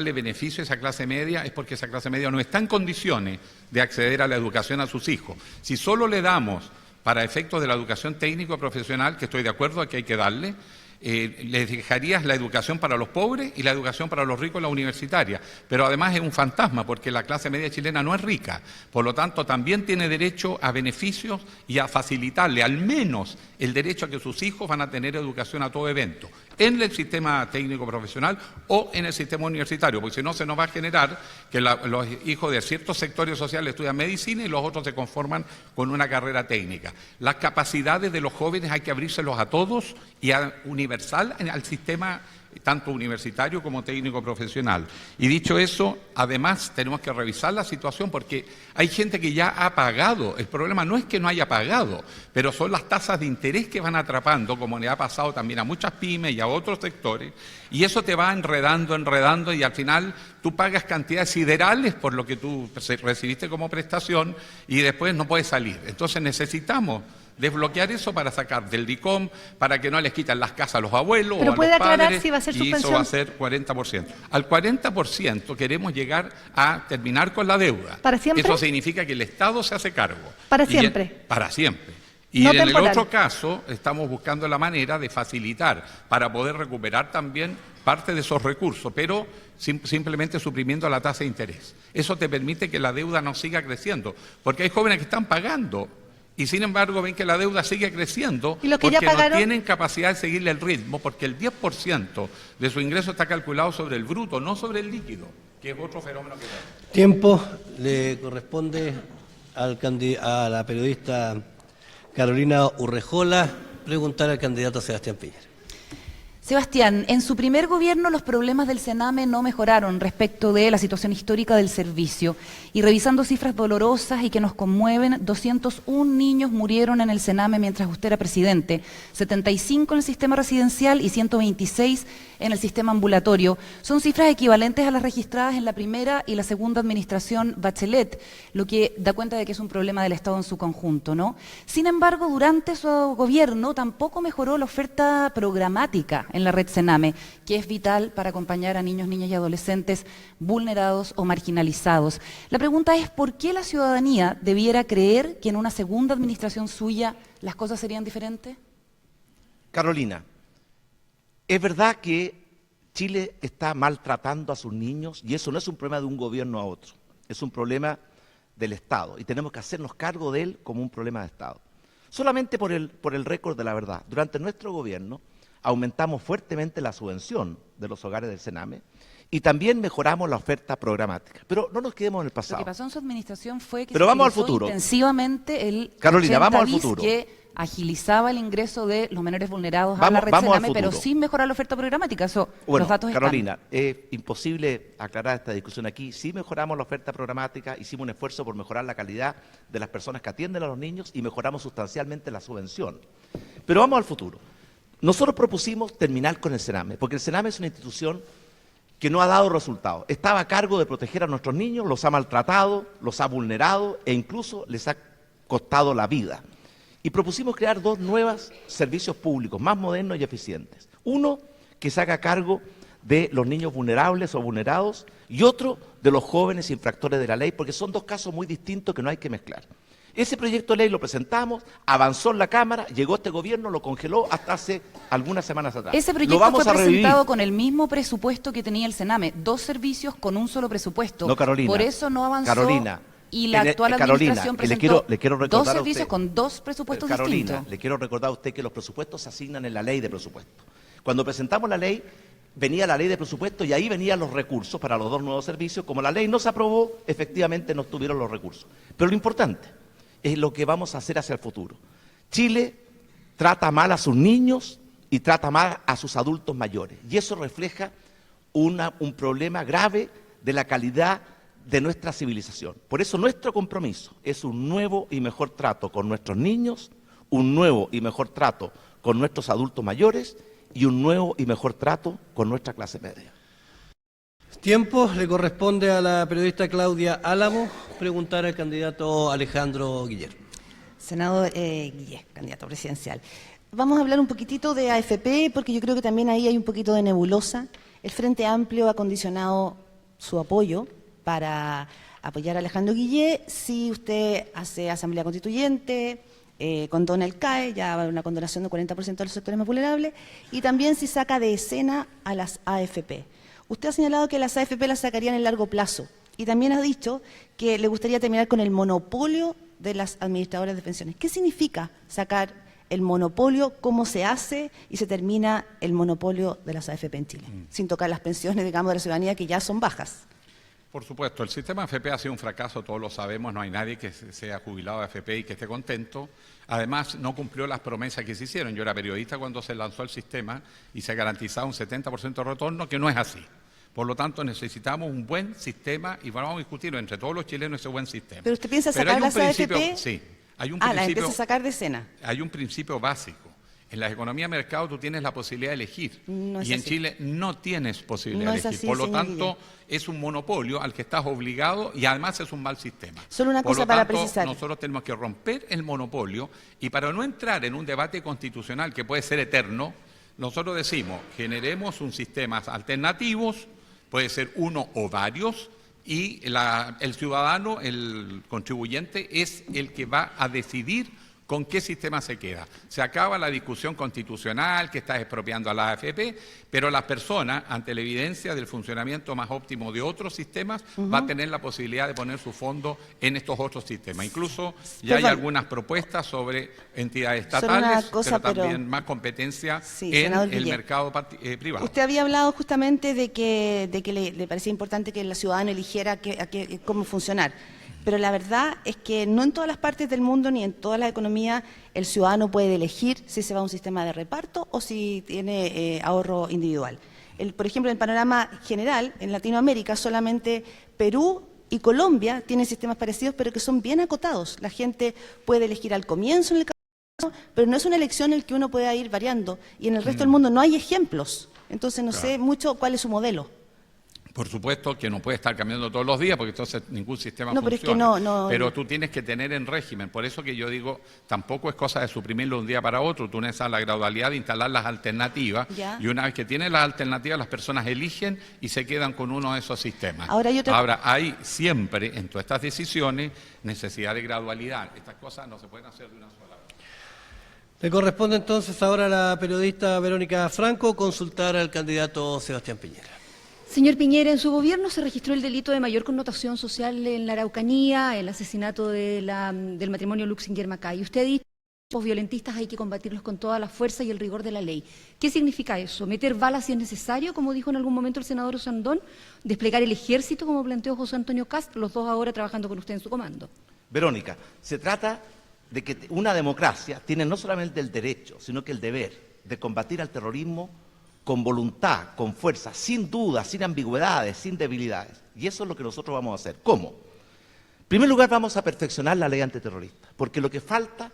le beneficio a esa clase media es porque esa clase media no está en condiciones de acceder a la educación a sus hijos. Si solo le damos para efectos de la educación técnico-profesional, que estoy de acuerdo a que hay que darle, le dejarías la educación para los pobres y la educación para los ricos, la universitaria. Pero además es un fantasma porque la clase media chilena no es rica. Por lo tanto, también tiene derecho a beneficios y a facilitarle al menos el derecho a que sus hijos van a tener educación a todo evento, en el sistema técnico profesional o en el sistema universitario, porque si no se nos va a generar que los hijos de ciertos sectores sociales estudian medicina y los otros se conforman con una carrera técnica. Las capacidades de los jóvenes hay que abrírselos a todos y a universal al sistema tanto universitario como técnico profesional. Y dicho eso, además tenemos que revisar la situación porque hay gente que ya ha pagado. El problema no es que no haya pagado, pero son las tasas de interés que van atrapando, como le ha pasado también a muchas pymes y a otros sectores, y eso te va enredando y al final tú pagas cantidades siderales por lo que tú recibiste como prestación y después no puedes salir. Entonces necesitamos desbloquear eso para sacar del DICOM, para que no les quiten las casas a los abuelos o a los padres. ¿Pero puede aclarar si va a ser suspensión? Y eso va a ser 40%. Al 40% queremos llegar a terminar con la deuda. ¿Para siempre? Eso significa que el Estado se hace cargo. ¿Para siempre? Para siempre. Y no en temporal. el otro caso estamos buscando la manera de facilitar para poder recuperar también parte de esos recursos, pero simplemente suprimiendo la tasa de interés. Eso te permite que la deuda no siga creciendo, porque hay jóvenes que están pagando y sin embargo ven que la deuda sigue creciendo ¿Y los que porque ya pagaron? no tienen capacidad de seguirle el ritmo, porque el 10% de su ingreso está calculado sobre el bruto, no sobre el líquido, que es otro fenómeno que hay. Tiempo. Le corresponde a la periodista Carolina Urrejola preguntar al candidato Sebastián Piñera. Sebastián, en su primer gobierno los problemas del Sename no mejoraron respecto de la situación histórica del servicio. Y revisando cifras dolorosas y que nos conmueven, 201 niños murieron en el Sename mientras usted era presidente, 75 en el sistema residencial y 126 en el sistema ambulatorio. Son cifras equivalentes a las registradas en la primera y la segunda administración Bachelet, lo que da cuenta de que es un problema del Estado en su conjunto, ¿no? Sin embargo, durante su gobierno tampoco mejoró la oferta programática en la red Sename, que es vital para acompañar a niños, niñas y adolescentes vulnerados o marginalizados. La pregunta es, ¿por qué la ciudadanía debiera creer que en una segunda administración suya las cosas serían diferentes? Carolina, es verdad que Chile está maltratando a sus niños y eso no es un problema de un gobierno a otro, es un problema del Estado y tenemos que hacernos cargo de él como un problema de Estado. Solamente por el récord de la verdad, durante nuestro gobierno aumentamos fuertemente la subvención de los hogares del Sename y también mejoramos la oferta programática. Pero no nos quedemos en el pasado. Lo que pasó en su administración fue que Pero se vamos al utilizó futuro. Intensivamente el Carolina, vamos al 80 bis futuro. que agilizaba el ingreso de los menores vulnerados a la red vamos al Sename, pero futuro. sin mejorar la oferta programática. Eso, Bueno, los datos Carolina, es imposible aclarar esta discusión aquí. Sí mejoramos la oferta programática, hicimos un esfuerzo por mejorar la calidad de las personas que atienden a los niños y mejoramos sustancialmente la subvención. Pero vamos al futuro. Nosotros propusimos terminar con el Sename, porque el Sename es una institución que no ha dado resultados. Estaba a cargo de proteger a nuestros niños, los ha maltratado, los ha vulnerado e incluso les ha costado la vida. Y propusimos crear dos nuevos servicios públicos más modernos y eficientes. Uno que se haga cargo de los niños vulnerables o vulnerados y otro de los jóvenes infractores de la ley, porque son dos casos muy distintos que no hay que mezclar. Ese proyecto de ley lo presentamos, avanzó en la Cámara, llegó este gobierno, lo congeló hasta hace algunas semanas atrás. Ese proyecto fue presentado con el mismo presupuesto que tenía el Sename, dos servicios con un solo presupuesto. No, Carolina. Por eso no avanzó. Carolina. Y la actual administración presentó le quiero recordar dos a servicios usted, con dos presupuestos Carolina, distintos. le quiero recordar a usted que los presupuestos se asignan en la ley de presupuesto. Cuando presentamos la ley, venía la ley de presupuesto y ahí venían los recursos para los dos nuevos servicios. Como la ley no se aprobó, efectivamente no tuvieron los recursos. Pero lo importante es lo que vamos a hacer hacia el futuro. Chile trata mal a sus niños y trata mal a sus adultos mayores. Y eso refleja un problema grave de la calidad de nuestra civilización. Por eso nuestro compromiso es un nuevo y mejor trato con nuestros niños, un nuevo y mejor trato con nuestros adultos mayores y un nuevo y mejor trato con nuestra clase media. Tiempo. Le corresponde a la periodista Claudia Álamo preguntar al candidato Alejandro Guiller. Senador Guille, candidato presidencial. Vamos a hablar un poquitito de AFP, porque yo creo que también ahí hay un poquito de nebulosa. El Frente Amplio ha condicionado su apoyo para apoyar a Alejandro Guille si usted hace asamblea constituyente, condona el CAE, ya va a haber una condonación del 40% de los sectores más vulnerables, y también si saca de escena a las AFP. Usted ha señalado que las AFP las sacarían en largo plazo, y también ha dicho que le gustaría terminar con el monopolio de las administradoras de pensiones. ¿Qué significa sacar el monopolio? ¿Cómo se hace y se termina el monopolio de las AFP en Chile? Sin tocar las pensiones, digamos, de la ciudadanía, que ya son bajas. Por supuesto, el sistema AFP ha sido un fracaso, todos lo sabemos, no hay nadie que sea jubilado de AFP y que esté contento. Además, no cumplió las promesas que se hicieron. Yo era periodista cuando se lanzó el sistema y se garantizaba un 70% de retorno, que no es así. Por lo tanto, necesitamos un buen sistema y vamos a discutir entre todos los chilenos ese buen sistema. ¿Pero usted piensa sacar las AFP? Sí, hay un las principio, empieza a sacar de escena. Hay un principio básico. En la economía de mercado tú tienes la posibilidad de elegir y en Chile no tienes posibilidad de elegir. Por lo tanto, es un monopolio al que estás obligado y además es un mal sistema. Solo una cosa para precisar. Nosotros tenemos que romper el monopolio y para no entrar en un debate constitucional que puede ser eterno, nosotros decimos, generemos un sistema alternativos, puede ser uno o varios, y el ciudadano, el contribuyente, es el que va a decidir con qué sistema se queda. Se acaba la discusión constitucional que está expropiando a la AFP, pero las personas, ante la evidencia del funcionamiento más óptimo de otros sistemas, va a tener la posibilidad de poner su fondo en estos otros sistemas. Incluso ya hay algunas propuestas sobre entidades estatales, pero también más competencia en el mercado privado. Usted había hablado justamente de que le parecía importante que el ciudadano eligiera cómo funcionar. Pero la verdad es que no en todas las partes del mundo ni en todas las economías el ciudadano puede elegir si se va a un sistema de reparto o si tiene ahorro individual. Por ejemplo, en el panorama general, en Latinoamérica solamente Perú y Colombia tienen sistemas parecidos, pero que son bien acotados. La gente puede elegir al comienzo en el camino, pero no es una elección en la que uno pueda ir variando. Y en el resto del mundo no hay ejemplos. Entonces no sé mucho cuál es su modelo. Por supuesto que no puede estar cambiando todos los días porque entonces ningún sistema funciona. Pero es que pero tú tienes que tener en régimen. Por eso que yo digo, tampoco es cosa de suprimirlo de un día para otro. Tú necesitas la gradualidad de instalar las alternativas. Y una vez que tienes las alternativas, las personas eligen y se quedan con uno de esos sistemas. Ahora hay siempre en todas estas decisiones necesidad de gradualidad. Estas cosas no se pueden hacer de una sola vez. Le corresponde entonces ahora a la periodista Verónica Franco consultar al candidato Sebastián Piñera. Señor Piñera, en su gobierno se registró el delito de mayor connotación social en la Araucanía, el asesinato del matrimonio Luxinger-Macay. Usted ha dicho que los violentistas hay que combatirlos con toda la fuerza y el rigor de la ley. ¿Qué significa eso? ¿Meter balas si es necesario, como dijo en algún momento el senador Osandón? ¿Desplegar el ejército, como planteó José Antonio Kast, los dos ahora trabajando con usted en su comando? Verónica, se trata de que una democracia tiene no solamente el derecho, sino que el deber de combatir al terrorismo con voluntad, con fuerza, sin dudas, sin ambigüedades, sin debilidades. Y eso es lo que nosotros vamos a hacer. ¿Cómo? En primer lugar, vamos a perfeccionar la ley antiterrorista, porque lo que falta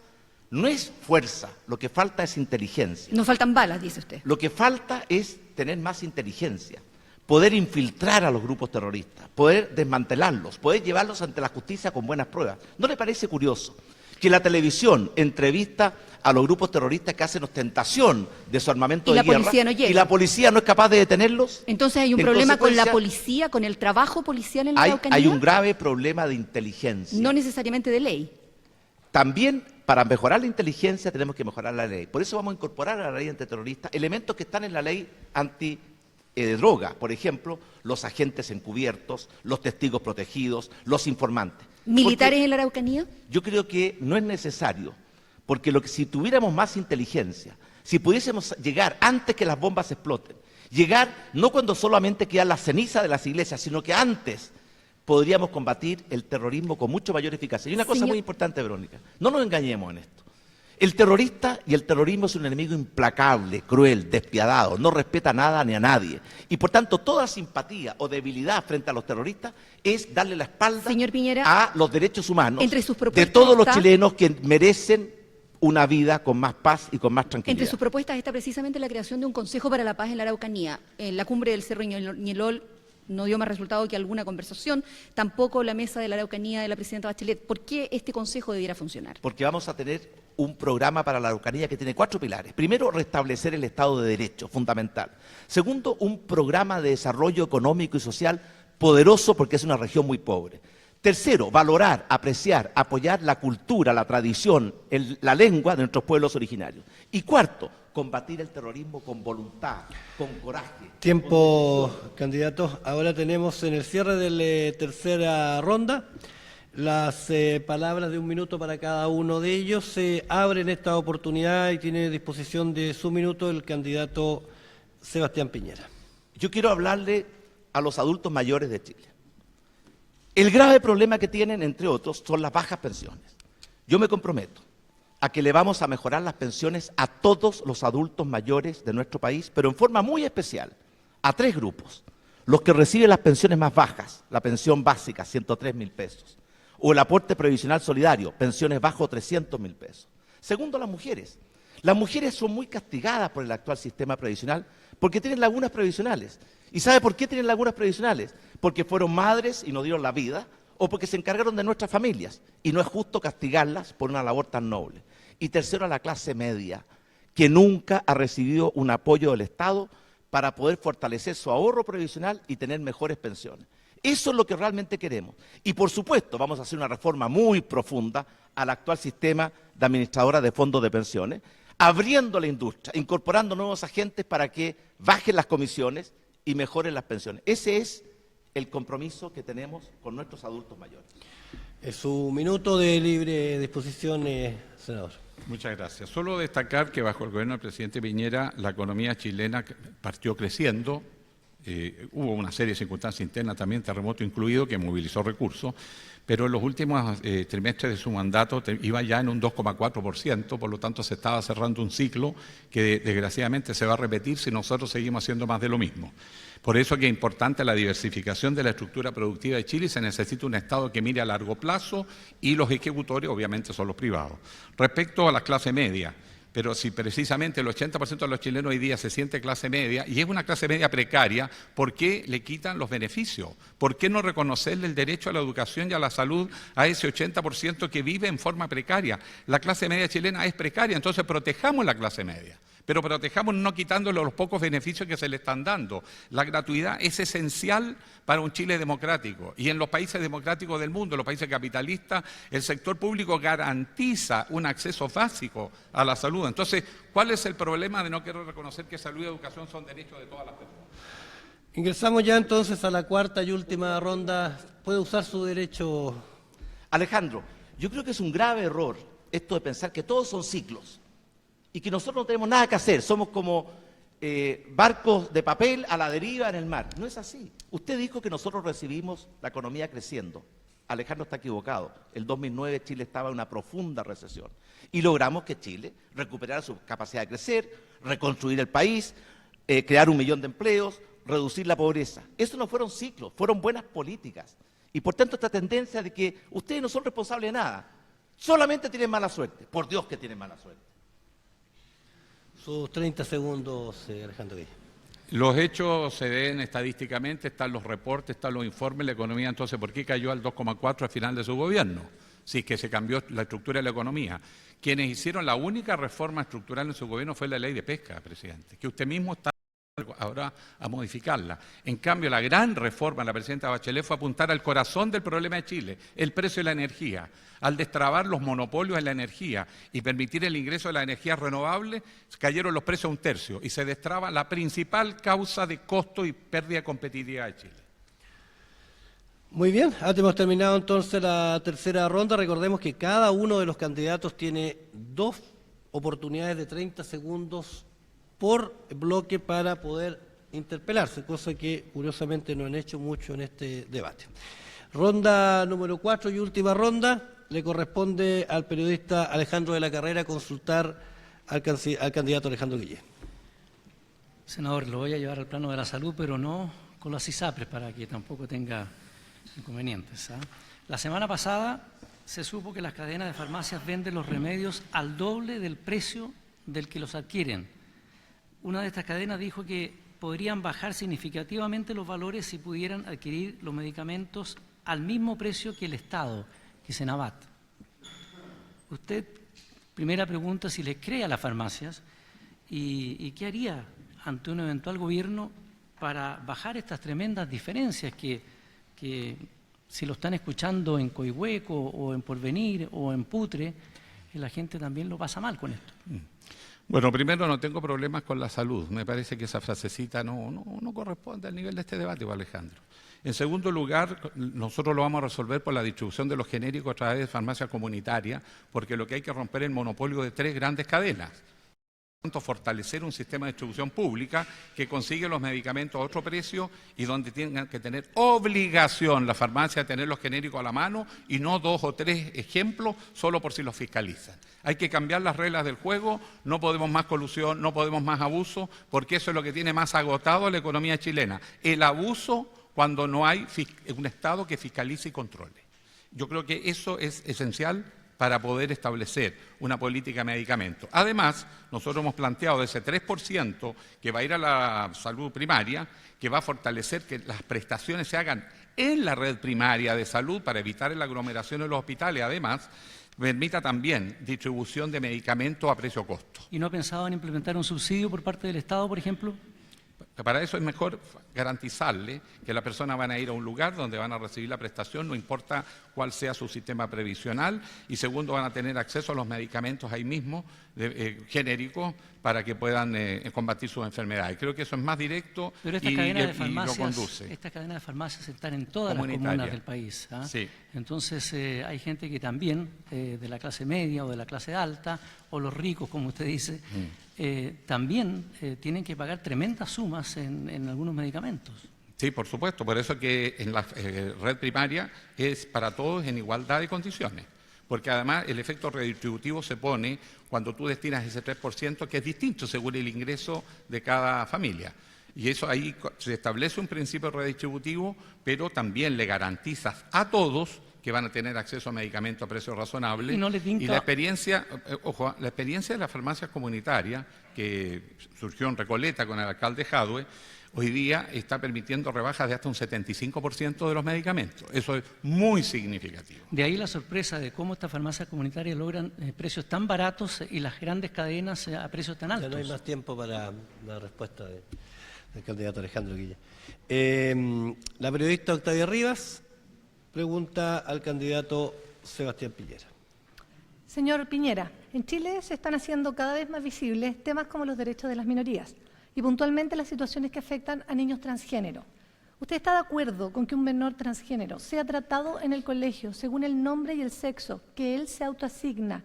no es fuerza, lo que falta es inteligencia. No faltan balas, dice usted. Lo que falta es tener más inteligencia, poder infiltrar a los grupos terroristas, poder desmantelarlos, poder llevarlos ante la justicia con buenas pruebas. ¿No le parece curioso que la televisión entrevista a los grupos terroristas que hacen ostentación de su armamento de guerra y la policía no es capaz de detenerlos? Entonces hay un problema con la policía, con el trabajo policial en la Araucanía. Hay un grave problema de inteligencia. No necesariamente de ley. También para mejorar la inteligencia tenemos que mejorar la ley. Por eso vamos a incorporar a la ley antiterrorista elementos que están en la ley antidroga. Por ejemplo, los agentes encubiertos, los testigos protegidos, los informantes. ¿Militares en la Araucanía? Yo creo que no es necesario, porque si tuviéramos más inteligencia, si pudiésemos llegar antes que las bombas exploten, llegar no cuando solamente quedan las cenizas de las iglesias, sino que antes podríamos combatir el terrorismo con mucho mayor eficacia. Y una cosa muy importante, Verónica, no nos engañemos en esto. El terrorista y el terrorismo es un enemigo implacable, cruel, despiadado, no respeta nada ni a nadie. Y por tanto, toda simpatía o debilidad frente a los terroristas es darle la espalda a los derechos humanos de todos los chilenos que merecen una vida con más paz y con más tranquilidad. Entre sus propuestas está precisamente la creación de un Consejo para la Paz en la Araucanía. En la cumbre del Cerro Ñelol no dio más resultado que alguna conversación, tampoco la mesa de la Araucanía de la presidenta Bachelet. ¿Por qué este Consejo debiera funcionar? Porque vamos a tener un programa para la Araucanía que tiene 4 pilares. Primero, restablecer el Estado de Derecho, fundamental. Segundo, un programa de desarrollo económico y social poderoso porque es una región muy pobre. Tercero, valorar, apreciar, apoyar la cultura, la tradición, la lengua de nuestros pueblos originarios. Y cuarto, combatir el terrorismo con voluntad, con coraje. Tiempo, candidatos. Ahora tenemos en el cierre de la tercera ronda las palabras de 1 minuto para cada uno de ellos. Se abre en esta oportunidad y tiene disposición de su minuto el candidato Sebastián Piñera. Yo quiero hablarle a los adultos mayores de Chile. El grave problema que tienen, entre otros, son las bajas pensiones. Yo me comprometo a que le vamos a mejorar las pensiones a todos los adultos mayores de nuestro país, pero en forma muy especial, a 3 grupos. Los que reciben las pensiones más bajas, la pensión básica, 103.000 pesos, o el aporte previsional solidario, pensiones bajo 300.000 pesos. Segundo, las mujeres. Las mujeres son muy castigadas por el actual sistema previsional porque tienen lagunas previsionales. ¿Y sabe por qué tienen lagunas previsionales? Porque fueron madres y nos dieron la vida, o porque se encargaron de nuestras familias, y no es justo castigarlas por una labor tan noble. Y tercero, a la clase media, que nunca ha recibido un apoyo del Estado para poder fortalecer su ahorro previsional y tener mejores pensiones. Eso es lo que realmente queremos. Y por supuesto, vamos a hacer una reforma muy profunda al actual sistema de administradora de fondos de pensiones, abriendo la industria, incorporando nuevos agentes para que bajen las comisiones y mejoren las pensiones. Ese es el compromiso que tenemos con nuestros adultos mayores. Es su minuto de libre disposición, senador. Muchas gracias. Solo destacar que bajo el gobierno del presidente Piñera la economía chilena partió creciendo. Hubo una serie de circunstancias internas también, terremoto incluido, que movilizó recursos, pero en los últimos trimestres de su mandato iba ya en un 2,4%, por lo tanto se estaba cerrando un ciclo que desgraciadamente se va a repetir si nosotros seguimos haciendo más de lo mismo. Por eso que es importante la diversificación de la estructura productiva de Chile y se necesita un Estado que mire a largo plazo y los ejecutores obviamente son los privados. Respecto a la clase media, pero si precisamente el 80% de los chilenos hoy día se siente clase media, y es una clase media precaria, ¿por qué le quitan los beneficios? ¿Por qué no reconocerle el derecho a la educación y a la salud a ese 80% que vive en forma precaria? La clase media chilena es precaria, entonces protejamos la clase media. Pero protejamos no quitándole los pocos beneficios que se le están dando. La gratuidad es esencial para un Chile democrático. Y en los países democráticos del mundo, los países capitalistas, el sector público garantiza un acceso básico a la salud. Entonces, ¿cuál es el problema de no querer reconocer que salud y educación son derechos de todas las personas? Ingresamos ya entonces a la cuarta y última ronda. ¿Puede usar su derecho? Alejandro, yo creo que es un grave error esto de pensar que todos son ciclos y que nosotros no tenemos nada que hacer, somos como barcos de papel a la deriva en el mar. No es así. Usted dijo que nosotros recibimos la economía creciendo. Alejandro está equivocado. El 2009 Chile estaba en una profunda recesión y logramos que Chile recuperara su capacidad de crecer, reconstruir el país, crear 1 millón de empleos, reducir la pobreza. Eso no fueron ciclos, fueron buenas políticas. Y por tanto esta tendencia de que ustedes no son responsables de nada, solamente tienen mala suerte. Por Dios que tienen mala suerte. Sus 30 segundos, Alejandro Guille. Los hechos se ven estadísticamente, están los reportes, están los informes, la economía. Entonces, ¿por qué cayó al 2,4 al final de su gobierno? Si es que se cambió la estructura de la economía. Quienes hicieron la única reforma estructural en su gobierno fue la ley de pesca, presidente, que usted mismo está ahora a modificarla. En cambio, la gran reforma de la presidenta Bachelet fue apuntar al corazón del problema de Chile, el precio de la energía. Al destrabar los monopolios en la energía y permitir el ingreso de la energía renovable, cayeron los precios a 1/3 y se destraba la principal causa de costo y pérdida de competitividad de Chile. Muy bien, hemos terminado entonces la tercera ronda. Recordemos que cada uno de los candidatos tiene 2 oportunidades de 30 segundos por bloque para poder interpelarse, cosa que curiosamente no han hecho mucho en este debate. Ronda número 4 y última ronda, le corresponde al periodista Alejandro de la Carrera consultar al candidato Alejandro Guille. Senador, lo voy a llevar al plano de la salud, pero no con las ISAPRES para que tampoco tenga inconvenientes. La semana pasada se supo que las cadenas de farmacias venden los remedios al doble del precio del que los adquieren. Una de estas cadenas dijo que podrían bajar significativamente los valores si pudieran adquirir los medicamentos al mismo precio que el Estado, que es Senavat. Usted, primera pregunta, si les cree a las farmacias y qué haría ante un eventual gobierno para bajar estas tremendas diferencias que si lo están escuchando en Coihueco o en Porvenir o en Putre, la gente también lo pasa mal con esto. Bueno, primero no tengo problemas con la salud. Me parece que esa frasecita no corresponde al nivel de este debate, Alejandro. En segundo lugar, nosotros lo vamos a resolver por la distribución de los genéricos a través de farmacias comunitarias, porque lo que hay que romper es el monopolio de 3 grandes cadenas. Fortalecer un sistema de distribución pública que consigue los medicamentos a otro precio y donde tengan que tener obligación la farmacia de tener los genéricos a la mano y no 2 o 3 ejemplos solo por si los fiscalizan. Hay que cambiar las reglas del juego, no podemos más colusión, no podemos más abuso, porque eso es lo que tiene más agotado a la economía chilena. El abuso cuando no hay un Estado que fiscalice y controle. Yo creo que eso es esencial para poder establecer una política de medicamentos. Además, nosotros hemos planteado ese 3% que va a ir a la salud primaria, que va a fortalecer que las prestaciones se hagan en la red primaria de salud para evitar la aglomeración en los hospitales. Además, permita también distribución de medicamentos a precio-costo. ¿Y no ha pensado en implementar un subsidio por parte del Estado, por ejemplo? Para eso es mejor garantizarle que las personas van a ir a un lugar donde van a recibir la prestación, no importa cuál sea su sistema previsional, y segundo, van a tener acceso a los medicamentos ahí mismo, genéricos, para que puedan combatir sus enfermedades. Creo que eso es más directo. Pero y lo conduce. Estas cadenas de farmacias están en todas las comunas del país. ¿Ah? Sí. Entonces hay gente que también, de la clase media o de la clase alta, o los ricos, como usted dice, también tienen que pagar tremendas sumas en algunos medicamentos. Sí, por supuesto. Por eso que en la red primaria es para todos en igualdad de condiciones. Porque además el efecto redistributivo se pone cuando tú destinas ese 3%, que es distinto según el ingreso de cada familia. Y eso ahí se establece un principio redistributivo, pero también le garantizas a todos que van a tener acceso a medicamentos a precios razonables. Y la experiencia, ojo, la experiencia de las farmacias comunitarias, que surgió en Recoleta con el alcalde Jadwe, hoy día está permitiendo rebajas de hasta un 75% de los medicamentos. Eso es muy significativo. De ahí la sorpresa de cómo estas farmacias comunitarias logran precios tan baratos y las grandes cadenas a precios tan altos. Ya no hay más tiempo para la respuesta del candidato Alejandro Guille. La periodista Octavia Rivas pregunta al candidato Sebastián Piñera. Señor Piñera, en Chile se están haciendo cada vez más visibles temas como los derechos de las minorías y puntualmente las situaciones que afectan a niños transgénero. ¿Usted está de acuerdo con que un menor transgénero sea tratado en el colegio según el nombre y el sexo que él se autoasigna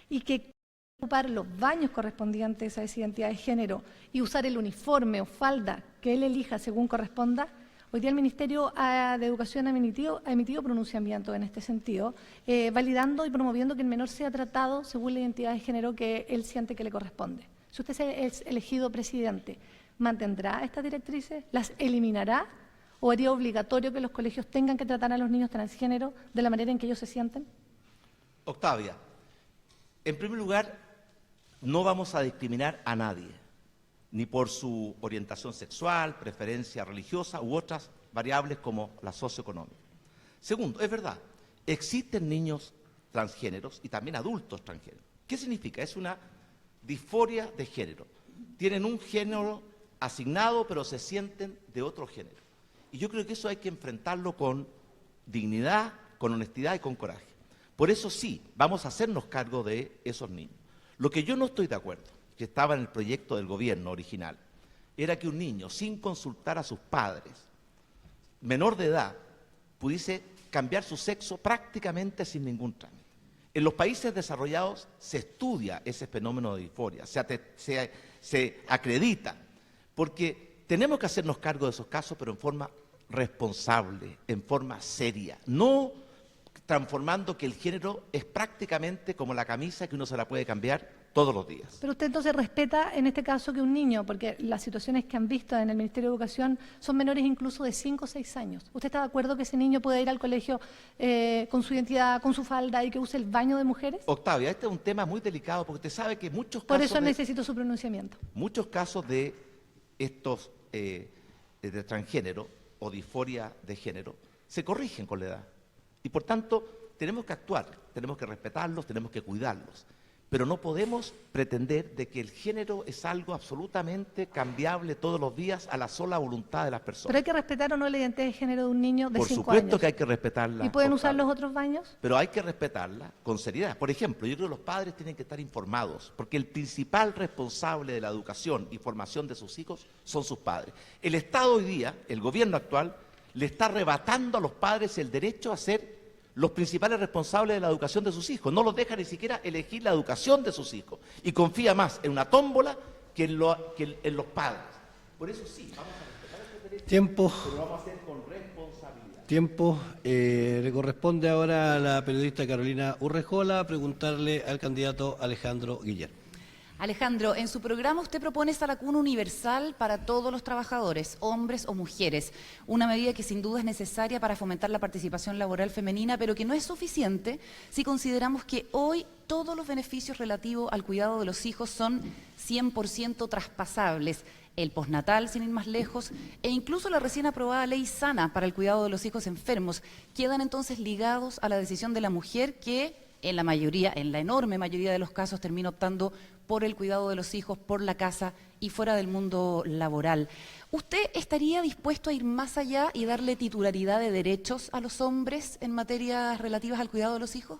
y que ocupar los baños correspondientes a esa identidad de género y usar el uniforme o falda que él elija según corresponda? Hoy día el Ministerio de Educación ha emitido pronunciamiento en este sentido, validando y promoviendo que el menor sea tratado según la identidad de género que él siente que le corresponde. Si usted es elegido presidente, ¿mantendrá estas directrices? ¿Las eliminará? ¿O haría obligatorio que los colegios tengan que tratar a los niños transgénero de la manera en que ellos se sienten? Octavia, en primer lugar, no vamos a discriminar a nadie, ni por su orientación sexual, preferencia religiosa u otras variables como la socioeconómica. Segundo, es verdad, existen niños transgéneros y también adultos transgéneros. ¿Qué significa? Es una disforia de género. Tienen un género asignado, pero se sienten de otro género. Y yo creo que eso hay que enfrentarlo con dignidad, con honestidad y con coraje. Por eso sí, vamos a hacernos cargo de esos niños. Lo que yo no estoy de acuerdo, que estaba en el proyecto del gobierno original, era que un niño, sin consultar a sus padres, menor de edad, pudiese cambiar su sexo prácticamente sin ningún trámite. En los países desarrollados se estudia ese fenómeno de disforia, se acredita, porque tenemos que hacernos cargo de esos casos, pero en forma responsable, en forma seria, no transformando que el género es prácticamente como la camisa que uno se la puede cambiar todos los días. Pero usted entonces respeta en este caso que un niño, porque las situaciones que han visto en el Ministerio de Educación son menores incluso de 5 o 6 años. ¿Usted está de acuerdo que ese niño pueda ir al colegio con su identidad, con su falda y que use el baño de mujeres? Octavia, este es un tema muy delicado porque usted sabe que muchos casos... Por eso necesito su pronunciamiento. Muchos casos de estos de transgénero o disforia de género se corrigen con la edad. Y por tanto, tenemos que actuar, tenemos que respetarlos, tenemos que cuidarlos. pero no podemos pretender de que el género es algo absolutamente cambiable todos los días a la sola voluntad de las personas. Pero hay que respetar o no la identidad de género de un niño de 5 años. Por supuesto que hay que respetarla. ¿Y pueden usar los otros baños? Pero hay que respetarla con seriedad. Por ejemplo, yo creo que los padres tienen que estar informados, porque el principal responsable de la educación y formación de sus hijos son sus padres. El Estado hoy día, el gobierno actual, le está arrebatando a los padres el derecho a ser los principales responsables de la educación de sus hijos. No los deja ni siquiera elegir la educación de sus hijos y confía más en una tómbola que en los padres. Por eso sí, vamos a respetar este derecho, Tiempo. pero lo vamos a hacer con responsabilidad. Tiempo. Le corresponde ahora a la periodista Carolina Urrejola preguntarle al candidato Alejandro Guillermo. Alejandro, en su programa usted propone esa vacuna universal para todos los trabajadores, hombres o mujeres, una medida que sin duda es necesaria para fomentar la participación laboral femenina, pero que no es suficiente si consideramos que hoy todos los beneficios relativos al cuidado de los hijos son 100% traspasables. El postnatal, sin ir más lejos, e incluso la recién aprobada ley sana para el cuidado de los hijos enfermos, quedan entonces ligados a la decisión de la mujer que en la enorme mayoría de los casos termina optando por el cuidado de los hijos, por la casa y fuera del mundo laboral. ¿Usted estaría dispuesto a ir más allá y darle titularidad de derechos a los hombres en materias relativas al cuidado de los hijos?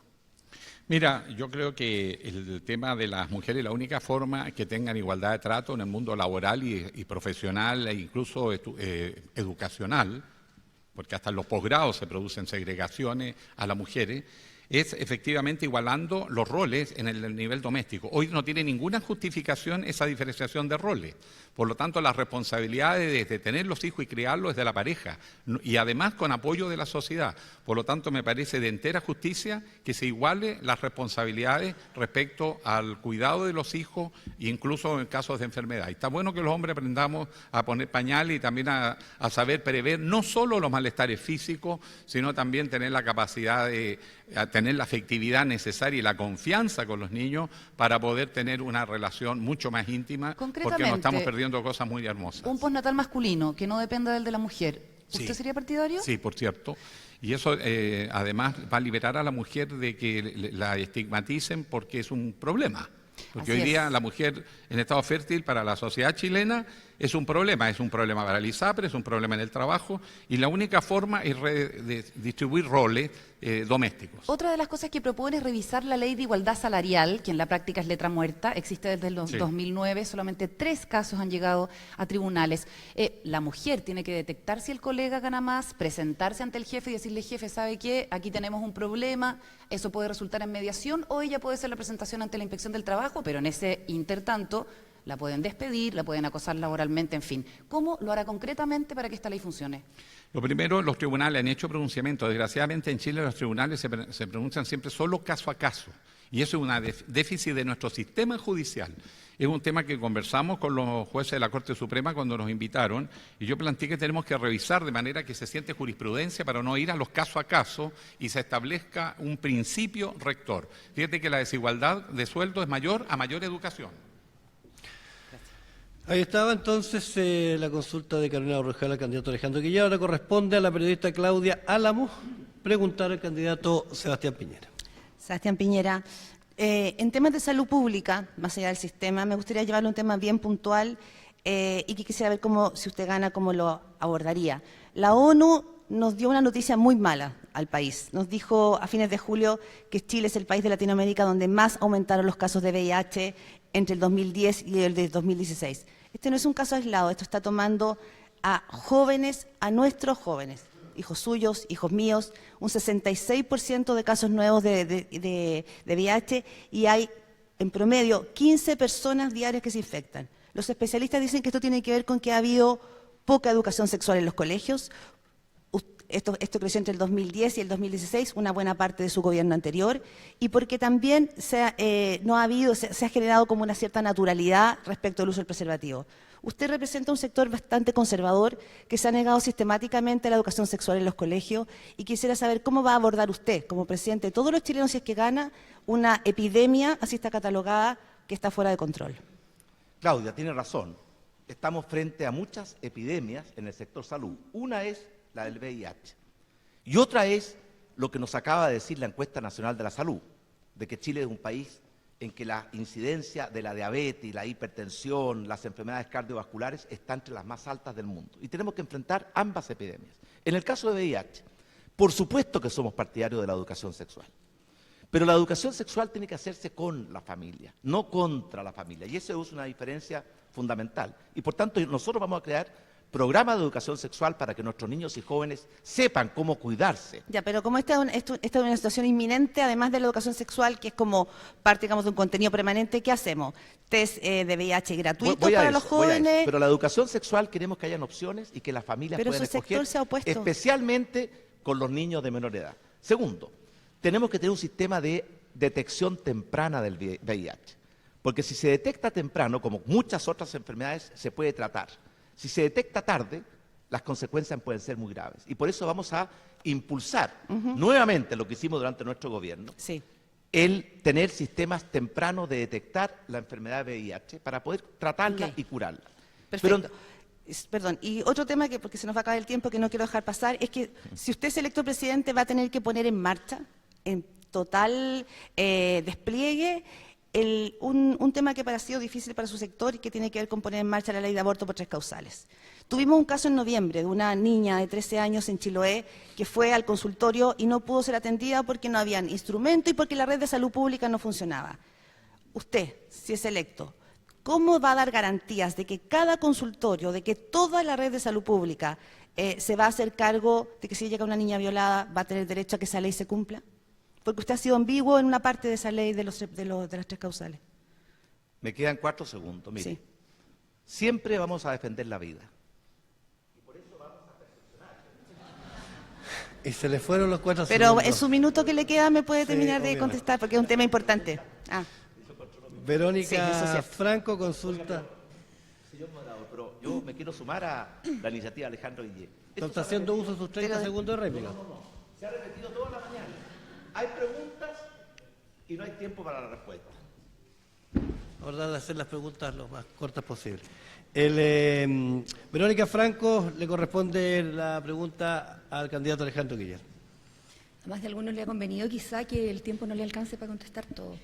Mira, yo creo que el tema de las mujeres, la única forma que tengan igualdad de trato en el mundo laboral y profesional e incluso educacional, porque hasta en los posgrados se producen segregaciones a las mujeres, es efectivamente igualando los roles en el nivel doméstico. Hoy no tiene ninguna justificación esa diferenciación de roles. Por lo tanto, las responsabilidades de tener los hijos y criarlos es de la pareja, y además con apoyo de la sociedad. Por lo tanto, me parece de entera justicia que se iguale las responsabilidades respecto al cuidado de los hijos, incluso en casos de enfermedad. Y está bueno que los hombres aprendamos a poner pañales y también a saber prever no solo los malestares físicos, sino también tener la capacidad de tener la afectividad necesaria y la confianza con los niños para poder tener una relación mucho más íntima, porque nos estamos perdiendo cosas muy hermosas. Un postnatal masculino que no dependa del de la mujer, ¿usted Sí. sería partidario? Sí, por cierto. Y eso además va a liberar a la mujer de que la estigmaticen porque es un problema. Porque Así hoy día es. la mujer en estado fértil para la sociedad chilena es un problema para el ISAPRE, es un problema en el trabajo, y la única forma es distribuir roles domésticos. Otra de las cosas que propone es revisar la ley de igualdad salarial, que en la práctica es letra muerta, existe desde el Sí. 2009, solamente 3 casos han llegado a tribunales. La mujer tiene que detectar si el colega gana más, presentarse ante el jefe y decirle, jefe, ¿sabe qué? Aquí tenemos un problema, eso puede resultar en mediación, o ella puede hacer la presentación ante la inspección del trabajo, pero en ese intertanto la pueden despedir, la pueden acosar laboralmente, en fin. ¿Cómo lo hará concretamente para que esta ley funcione? Lo primero, los tribunales han hecho pronunciamientos. Desgraciadamente en Chile los tribunales se pronuncian siempre solo caso a caso. Y eso es un déficit de nuestro sistema judicial. Es un tema que conversamos con los jueces de la Corte Suprema cuando nos invitaron, y yo planteé que tenemos que revisar de manera que se siente jurisprudencia para no ir a los caso a caso y se establezca un principio rector. Fíjate que la desigualdad de sueldo es mayor a mayor educación. Ahí estaba entonces la consulta de Carolina Urrejola al candidato Alejandro Guillermo. Ahora corresponde a la periodista Claudia Álamo preguntar al candidato Sebastián Piñera. Sebastián Piñera, en temas de salud pública, más allá del sistema, me gustaría llevarle un tema bien puntual y que quisiera ver si usted gana, cómo lo abordaría. La ONU nos dio una noticia muy mala al país. Nos dijo a fines de julio que Chile es el país de Latinoamérica donde más aumentaron los casos de VIH entre el 2010 y el de 2016. Este no es un caso aislado, esto está tomando a jóvenes, a nuestros jóvenes, hijos suyos, hijos míos, un 66% de casos nuevos de VIH, y hay en promedio 15 personas diarias que se infectan. Los especialistas dicen que esto tiene que ver con que ha habido poca educación sexual en los colegios. Esto creció entre el 2010 y el 2016, una buena parte de su gobierno anterior, y porque también se ha generado como una cierta naturalidad respecto al uso del preservativo. Usted representa un sector bastante conservador que se ha negado sistemáticamente a la educación sexual en los colegios, y quisiera saber cómo va a abordar usted, como presidente de todos los chilenos, si es que gana, una epidemia, así está catalogada, que está fuera de control. Claudia, tiene razón. Estamos frente a muchas epidemias en el sector salud. Una es la del VIH. Y otra es lo que nos acaba de decir la encuesta nacional de la salud, de que Chile es un país en que la incidencia de la diabetes, la hipertensión, las enfermedades cardiovasculares está entre las más altas del mundo. Y tenemos que enfrentar ambas epidemias. En el caso de VIH, por supuesto que somos partidarios de la educación sexual. Pero la educación sexual tiene que hacerse con la familia, no contra la familia. Y eso es una diferencia fundamental. Y por tanto, nosotros vamos a crear programas de educación sexual para que nuestros niños y jóvenes sepan cómo cuidarse. Ya, pero como esta es una situación inminente, además de la educación sexual, que es como parte, digamos, de un contenido permanente, ¿qué hacemos? Test de VIH gratuitos para los jóvenes. Pero la educación sexual queremos que hayan opciones y que las familias puedan escoger, se ha opuesto, especialmente con los niños de menor edad. Segundo, tenemos que tener un sistema de detección temprana del VIH, porque si se detecta temprano, como muchas otras enfermedades, se puede tratar. Si se detecta tarde, las consecuencias pueden ser muy graves. Y por eso vamos a impulsar nuevamente lo que hicimos durante nuestro gobierno, el tener sistemas tempranos de detectar la enfermedad de VIH para poder tratarla y curarla. Perfecto. Perdón, y otro tema, que porque se nos va a acabar el tiempo, que no quiero dejar pasar, es que si usted es electo presidente va a tener que poner en marcha, en total despliegue, un tema que ha sido difícil para su sector y que tiene que ver con poner en marcha la ley de aborto por 3 causales. Tuvimos un caso en noviembre de una niña de 13 años en Chiloé que fue al consultorio y no pudo ser atendida porque no habían instrumento y porque la red de salud pública no funcionaba. Usted, si es electo, ¿cómo va a dar garantías de que cada consultorio, de que toda la red de salud pública se va a hacer cargo de que si llega una niña violada va a tener derecho a que esa ley se cumpla? Porque usted ha sido ambiguo en una parte de esa ley de las 3 causales. Me quedan 4 segundos. Mire, siempre vamos a defender la vida. Y por eso vamos a perfeccionar. Y se le fueron los 4 segundos. Pero en su minuto que le queda me puede terminar de contestar, porque es un tema importante. Verónica Franco, consulta. Señor moderador, pero yo me quiero sumar a la iniciativa de Alejandro Guillé. Está haciendo uso de sus 30 segundos de réplica. Se ha repetido toda la mañana. Hay preguntas y no hay tiempo para la respuesta. Ahora de hacer las preguntas lo más cortas posible. Verónica Franco, le corresponde la pregunta al candidato Alejandro Guillén. A más de algunos le ha convenido quizá que el tiempo no le alcance para contestar todo.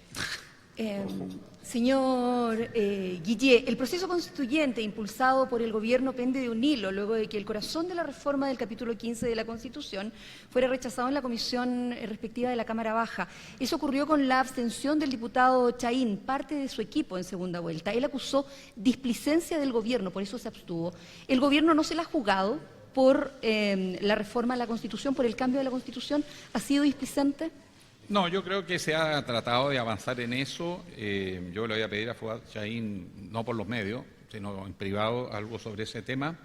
Señor Guillé, el proceso constituyente impulsado por el gobierno pende de un hilo luego de que el corazón de la reforma del capítulo 15 de la Constitución fuera rechazado en la comisión respectiva de la Cámara Baja. Eso ocurrió con la abstención del diputado Chaín, parte de su equipo en segunda vuelta. Él acusó displicencia del gobierno, por eso se abstuvo. ¿El gobierno no se la ha jugado por la reforma a la Constitución, por el cambio de la Constitución? ¿Ha sido displicente? No, yo creo que se ha tratado de avanzar en eso. Yo le voy a pedir a Fuad Chaín, no por los medios, sino en privado, algo sobre ese tema.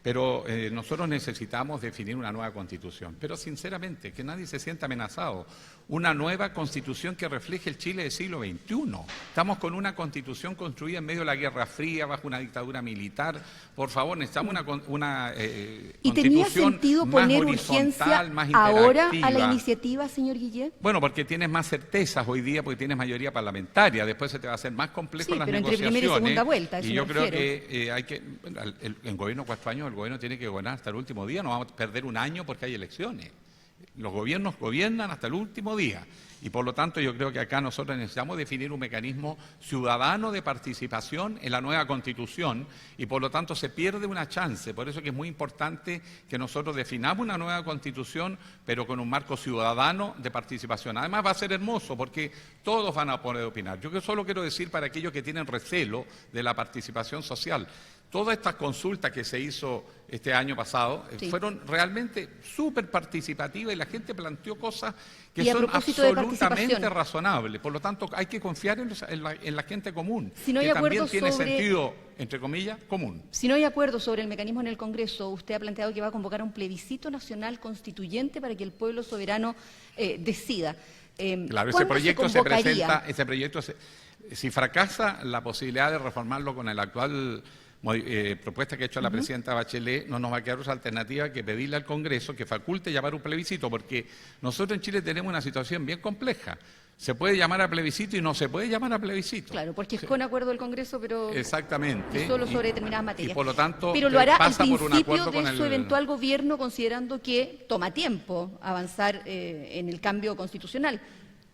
Pero nosotros necesitamos definir una nueva Constitución. Pero sinceramente, que nadie se sienta amenazado. Una nueva Constitución que refleje el Chile del siglo XXI. Estamos con una Constitución construida en medio de la Guerra Fría, bajo una dictadura militar. Por favor, necesitamos una ¿Y tenía Constitución sentido más poner horizontal, urgencia más ahora interactiva. a la iniciativa, señor Guillén? Bueno, porque tienes más certezas hoy día, porque tienes mayoría parlamentaria. Después se te va a hacer más complejo las pero entre negociaciones. primera y segunda vuelta, eso y yo me creo refiero. que hay que... En gobierno 4 años, el gobierno tiene que gobernar hasta el último día. No vamos a perder un año porque hay elecciones. Los gobiernos gobiernan hasta el último día. Y por lo tanto yo creo que acá nosotros necesitamos definir un mecanismo ciudadano de participación en la nueva Constitución y por lo tanto se pierde una chance. Por eso que es muy importante que nosotros definamos una nueva Constitución, pero con un marco ciudadano de participación. Además va a ser hermoso porque todos van a poder opinar. Yo solo quiero decir para aquellos que tienen recelo de la participación social, todas estas consultas que se hizo este año pasado fueron realmente súper participativas y la gente planteó cosas que son absolutamente razonables. Por lo tanto, hay que confiar en la gente común, si no hay que también tiene sobre... sentido, entre comillas, común. Si no hay acuerdo sobre el mecanismo en el Congreso, usted ha planteado que va a convocar un plebiscito nacional constituyente para que el pueblo soberano decida. Claro, ese proyecto se presenta, si fracasa la posibilidad de reformarlo con el actual propuesta que ha hecho la presidenta Bachelet, no nos va a quedar otra alternativa que pedirle al Congreso que faculte llamar un plebiscito, porque nosotros en Chile tenemos una situación bien compleja. Se puede llamar a plebiscito y no se puede llamar a plebiscito. Claro, porque es con acuerdo del Congreso, pero exactamente, solo sobre determinadas materias. Y por lo tanto, pero lo hará al pasa por un principio acuerdo de su eventual gobierno, considerando que toma tiempo avanzar en el cambio constitucional.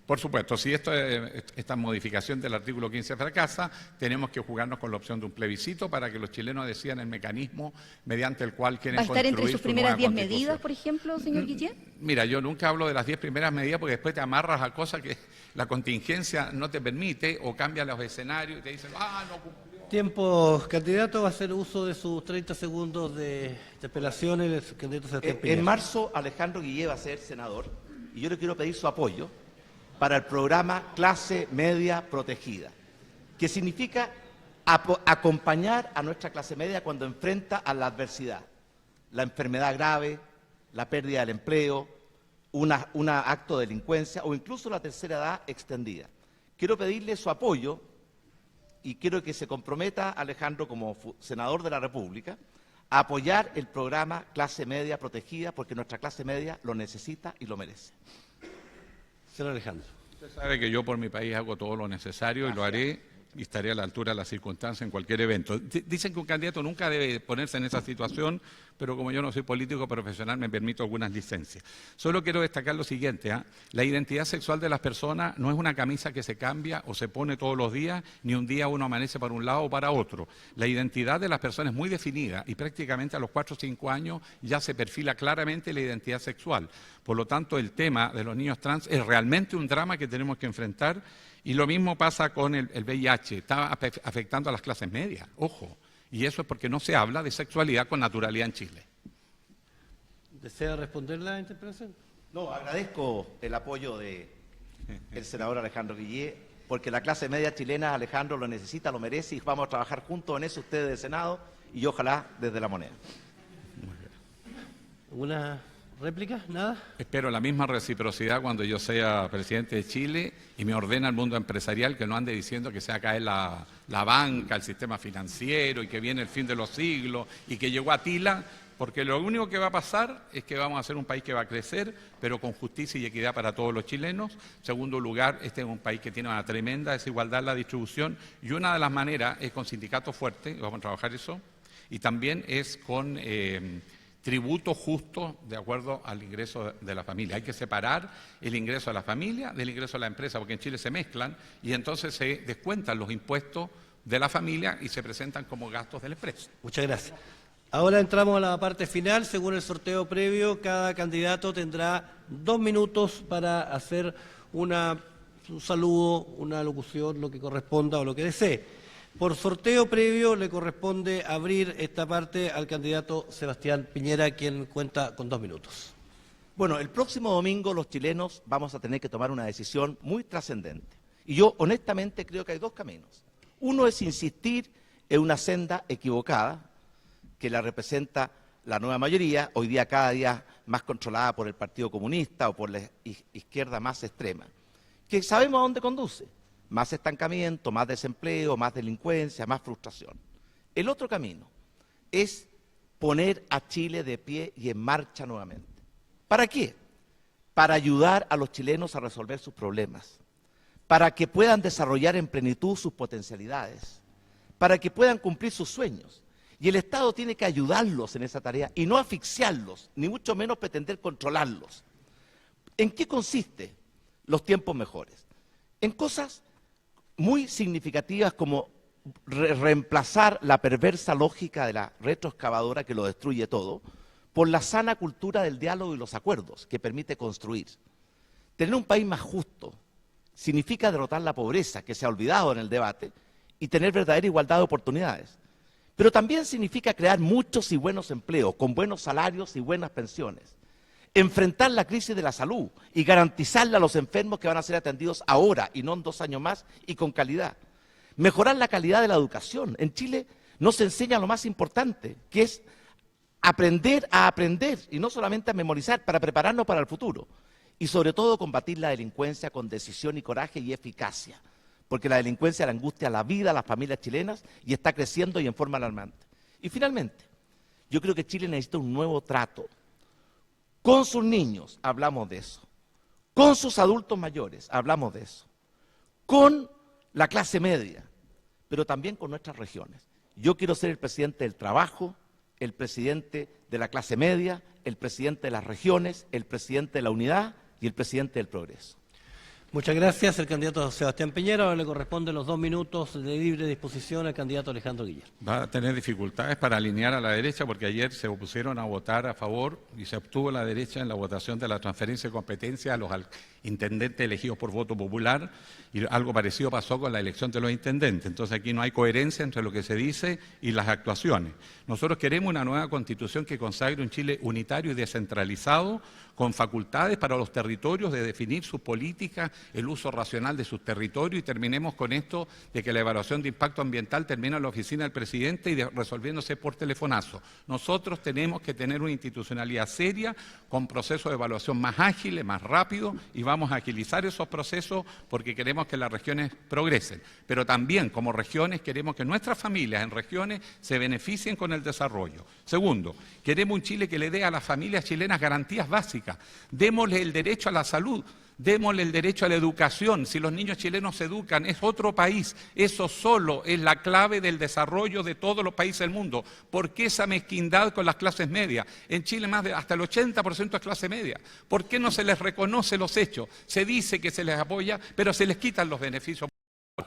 Por supuesto, si esta modificación del artículo 15 fracasa, tenemos que jugarnos con la opción de un plebiscito para que los chilenos decidan el mecanismo mediante el cual quieren ¿Va a estar construir entre sus su primeras nueva 10 medidas, Constitución. por ejemplo, señor Guillén? Mira, yo nunca hablo de las 10 primeras medidas porque después te amarras a cosas que la contingencia no te permite o cambia los escenarios y te dicen, no cumplió. Tiempo, candidato, va a hacer uso de sus 30 segundos de interpelación. El candidato Sebastián Piñera. En marzo, Alejandro Guillé va a ser senador y yo le quiero pedir su apoyo para el programa Clase Media Protegida, que significa acompañar a nuestra clase media cuando enfrenta a la adversidad, la enfermedad grave, la pérdida del empleo, un acto de delincuencia o incluso la tercera edad extendida. Quiero pedirle su apoyo y quiero que se comprometa Alejandro como senador de la República a apoyar el programa Clase Media Protegida porque nuestra clase media lo necesita y lo merece. Señor Alejandro. Usted sabe que yo por mi país hago todo lo necesario y lo haré y estaré a la altura de las circunstancias en cualquier evento. Dicen que un candidato nunca debe ponerse en esa situación, pero como yo no soy político profesional me permito algunas licencias. Solo quiero destacar lo siguiente, la identidad sexual de las personas no es una camisa que se cambia o se pone todos los días, ni un día uno amanece para un lado o para otro. La identidad de las personas es muy definida y prácticamente a los 4 o 5 años ya se perfila claramente la identidad sexual. Por lo tanto, el tema de los niños trans es realmente un drama que tenemos que enfrentar. Y lo mismo pasa con el VIH, está afectando a las clases medias, ojo, y eso es porque no se habla de sexualidad con naturalidad en Chile. ¿Desea responder la interpelación? No, agradezco el apoyo del senador Alejandro Guillé, porque la clase media chilena, Alejandro, lo necesita, lo merece, y vamos a trabajar juntos en eso, ustedes del Senado, y ojalá desde la moneda. ¿Una réplica? ¿Nada? Espero la misma reciprocidad cuando yo sea presidente de Chile y me ordena el mundo empresarial que no ande diciendo que se va a caer la banca, el sistema financiero y que viene el fin de los siglos y que llegó Atila, porque lo único que va a pasar es que vamos a ser un país que va a crecer, pero con justicia y equidad para todos los chilenos. Segundo lugar, este es un país que tiene una tremenda desigualdad en la distribución y una de las maneras es con sindicatos fuertes, vamos a trabajar eso, y también es con tributo justo de acuerdo al ingreso de la familia. Hay que separar el ingreso de la familia del ingreso de la empresa, porque en Chile se mezclan y entonces se descuentan los impuestos de la familia y se presentan como gastos de la empresa. Muchas gracias. Ahora entramos a la parte final. Según el sorteo previo, cada candidato tendrá 2 minutos para hacer un saludo, una locución, lo que corresponda o lo que desee. Por sorteo previo le corresponde abrir esta parte al candidato Sebastián Piñera, quien cuenta con 2 minutos. Bueno, el próximo domingo los chilenos vamos a tener que tomar una decisión muy trascendente. Y yo honestamente creo que hay 2 caminos. Uno es insistir en una senda equivocada, que la representa la nueva mayoría, hoy día cada día más controlada por el Partido Comunista o por la izquierda más extrema, que sabemos a dónde conduce. Más estancamiento, más desempleo, más delincuencia, más frustración. El otro camino es poner a Chile de pie y en marcha nuevamente. ¿Para qué? Para ayudar a los chilenos a resolver sus problemas, para que puedan desarrollar en plenitud sus potencialidades, para que puedan cumplir sus sueños. Y el Estado tiene que ayudarlos en esa tarea y no asfixiarlos, ni mucho menos pretender controlarlos. ¿En qué consiste los tiempos mejores? En cosas muy significativas como reemplazar la perversa lógica de la retroexcavadora que lo destruye todo por la sana cultura del diálogo y los acuerdos que permite construir. Tener un país más justo significa derrotar la pobreza que se ha olvidado en el debate y tener verdadera igualdad de oportunidades. Pero también significa crear muchos y buenos empleos con buenos salarios y buenas pensiones. Enfrentar la crisis de la salud y garantizarle a los enfermos que van a ser atendidos ahora y no en 2 años más y con calidad. Mejorar la calidad de la educación. En Chile no se enseña lo más importante, que es aprender a aprender y no solamente a memorizar para prepararnos para el futuro. Y sobre todo combatir la delincuencia con decisión y coraje y eficacia, porque la delincuencia la angustia a la vida a las familias chilenas y está creciendo y en forma alarmante. Y finalmente, yo creo que Chile necesita un nuevo trato. Con sus niños hablamos de eso, con sus adultos mayores hablamos de eso, con la clase media, pero también con nuestras regiones. Yo quiero ser el presidente del trabajo, el presidente de la clase media, el presidente de las regiones, el presidente de la unidad y el presidente del progreso. Muchas gracias. El candidato Sebastián Piñera. Ahora le corresponden los 2 minutos de libre disposición al candidato Alejandro Guillermo. Va a tener dificultades para alinear a la derecha porque ayer se opusieron a votar a favor y se obtuvo la derecha en la votación de la transferencia de competencia a los intendentes elegidos por voto popular y algo parecido pasó con la elección de los intendentes. Entonces aquí no hay coherencia entre lo que se dice y las actuaciones. Nosotros queremos una nueva constitución que consagre un Chile unitario y descentralizado con facultades para los territorios de definir sus políticas, el uso racional de sus territorios y terminemos con esto de que la evaluación de impacto ambiental termina en la oficina del presidente y resolviéndose por telefonazo. Nosotros tenemos que tener una institucionalidad seria con procesos de evaluación más ágiles, más rápidos y vamos a agilizar esos procesos porque queremos que las regiones progresen. Pero también como regiones queremos que nuestras familias en regiones se beneficien con el desarrollo. Segundo, queremos un Chile que le dé a las familias chilenas garantías básicas. Démosle el derecho a la salud, démosle el derecho a la educación. Si los niños chilenos se educan, es otro país. Eso solo es la clave del desarrollo de todos los países del mundo. ¿Por qué esa mezquindad con las clases medias? En Chile hasta el 80% es clase media. ¿Por qué no se les reconoce los hechos? Se dice que se les apoya, pero se les quitan los beneficios.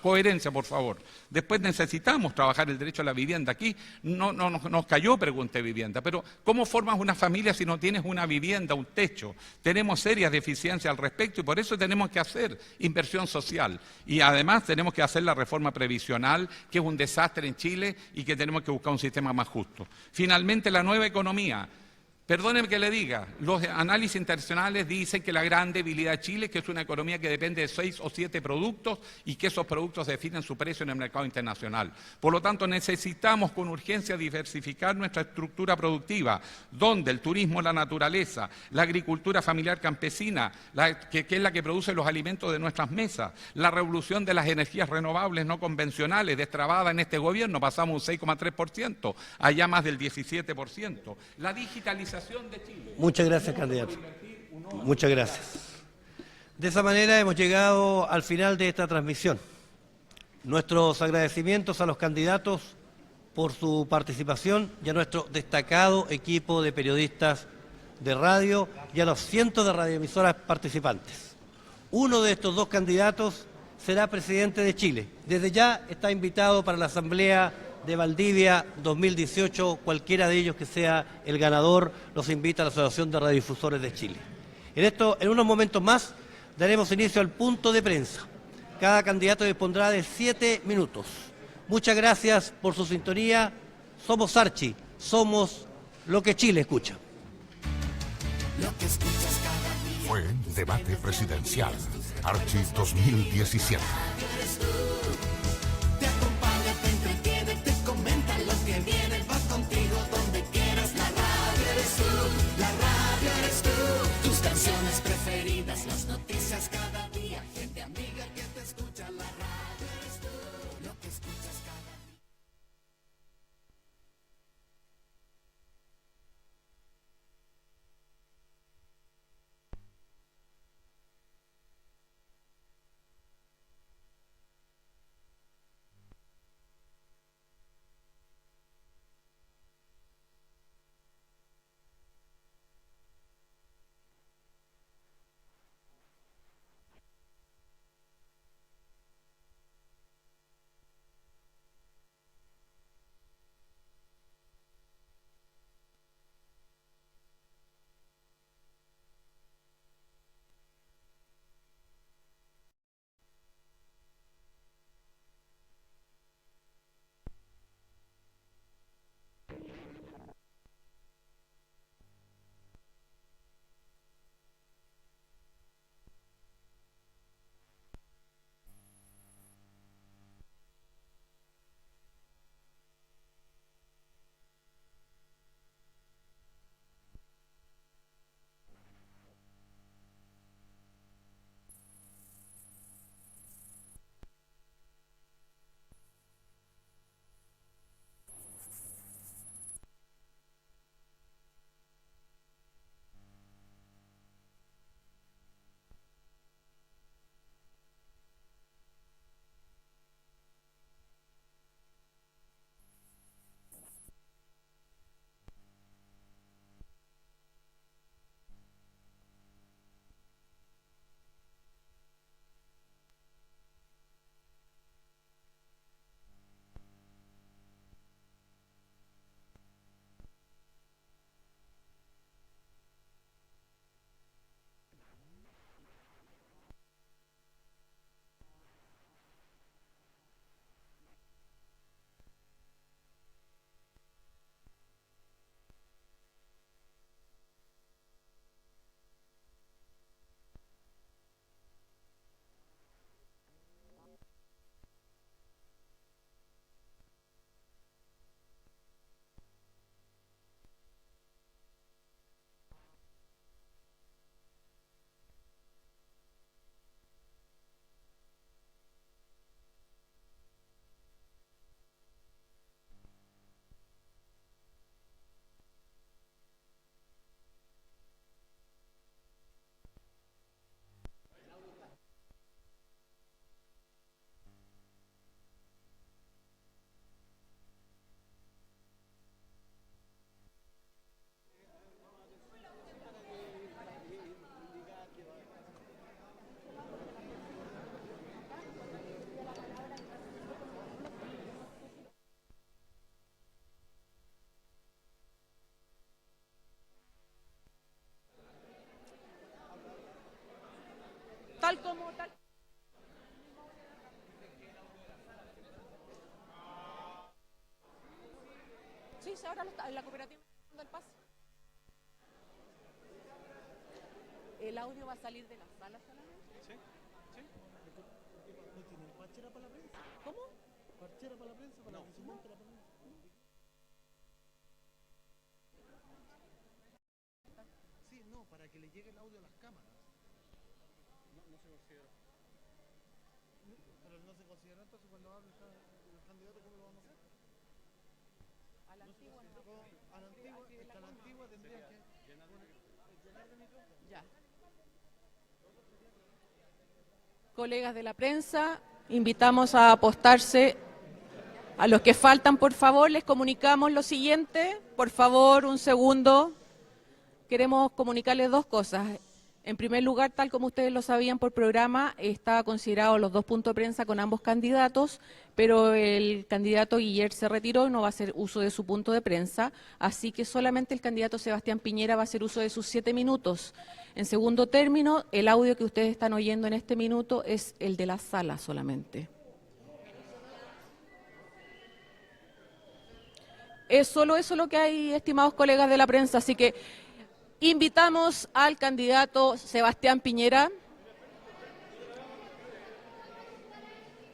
Coherencia, por favor. Después necesitamos trabajar el derecho a la vivienda. Aquí no nos cayó pregunta de vivienda, pero ¿cómo formas una familia si no tienes una vivienda, un techo? Tenemos serias deficiencias al respecto y por eso tenemos que hacer inversión social. Y además tenemos que hacer la reforma previsional, que es un desastre en Chile y que tenemos que buscar un sistema más justo. Finalmente, la nueva economía. Perdóneme que le diga, los análisis internacionales dicen que la gran debilidad de Chile es que es una economía que depende de 6 o 7 productos y que esos productos definen su precio en el mercado internacional. Por lo tanto, necesitamos con urgencia diversificar nuestra estructura productiva, donde el turismo, la naturaleza, la agricultura familiar campesina, que es la que produce los alimentos de nuestras mesas, la revolución de las energías renovables no convencionales, destrabada en este gobierno, pasamos un 6,3%, allá más del 17%, la digitalización de Chile. Muchas gracias, candidato. Muchas gracias. De esa manera hemos llegado al final de esta transmisión. Nuestros agradecimientos a los candidatos por su participación y a nuestro destacado equipo de periodistas de radio y a los cientos de radioemisoras participantes. Uno de estos 2 candidatos será presidente de Chile. Desde ya está invitado para la Asamblea de Valdivia 2018, cualquiera de ellos que sea el ganador, los invita a la Asociación de Radiodifusores de Chile. En unos momentos más, daremos inicio al punto de prensa. Cada candidato dispondrá de 7 minutos. Muchas gracias por su sintonía. Somos Archi, somos lo que Chile escucha. Fue Debate Presidencial, Archi 2017. Las noticias cada día, gente amiga que te escucha, la radio eres tú, lo que escuchas cada día. tal como tal. Sí, ahora la cooperativa del pase. ¿El audio va a salir de la sala solamente? Sí, sí. ¿No tienen parchera para la prensa? ¿Cómo? ¿Parchera para la prensa? ¿Para la prensa? Sí, no, para que le llegue el audio a las cámaras. No se considera. Pero no se considera, entonces cuando hable el candidato, ¿cómo lo vamos a hacer? A la antigua, a la antigua, es que a la antigua tendría que llenar de micrófono. Ya. Colegas de la prensa, invitamos a apostarse. A los que faltan, por favor, les comunicamos lo siguiente. Por favor, un segundo. Queremos comunicarles dos cosas. En primer lugar, tal como ustedes lo sabían por programa, estaba considerado los 2 puntos de prensa con ambos candidatos, pero el candidato Guiller se retiró y no va a hacer uso de su punto de prensa, así que solamente el candidato Sebastián Piñera va a hacer uso de sus 7 minutos. En segundo término, el audio que ustedes están oyendo en este minuto es el de la sala solamente. Es solo eso lo que hay, estimados colegas de la prensa, así que invitamos al candidato Sebastián Piñera.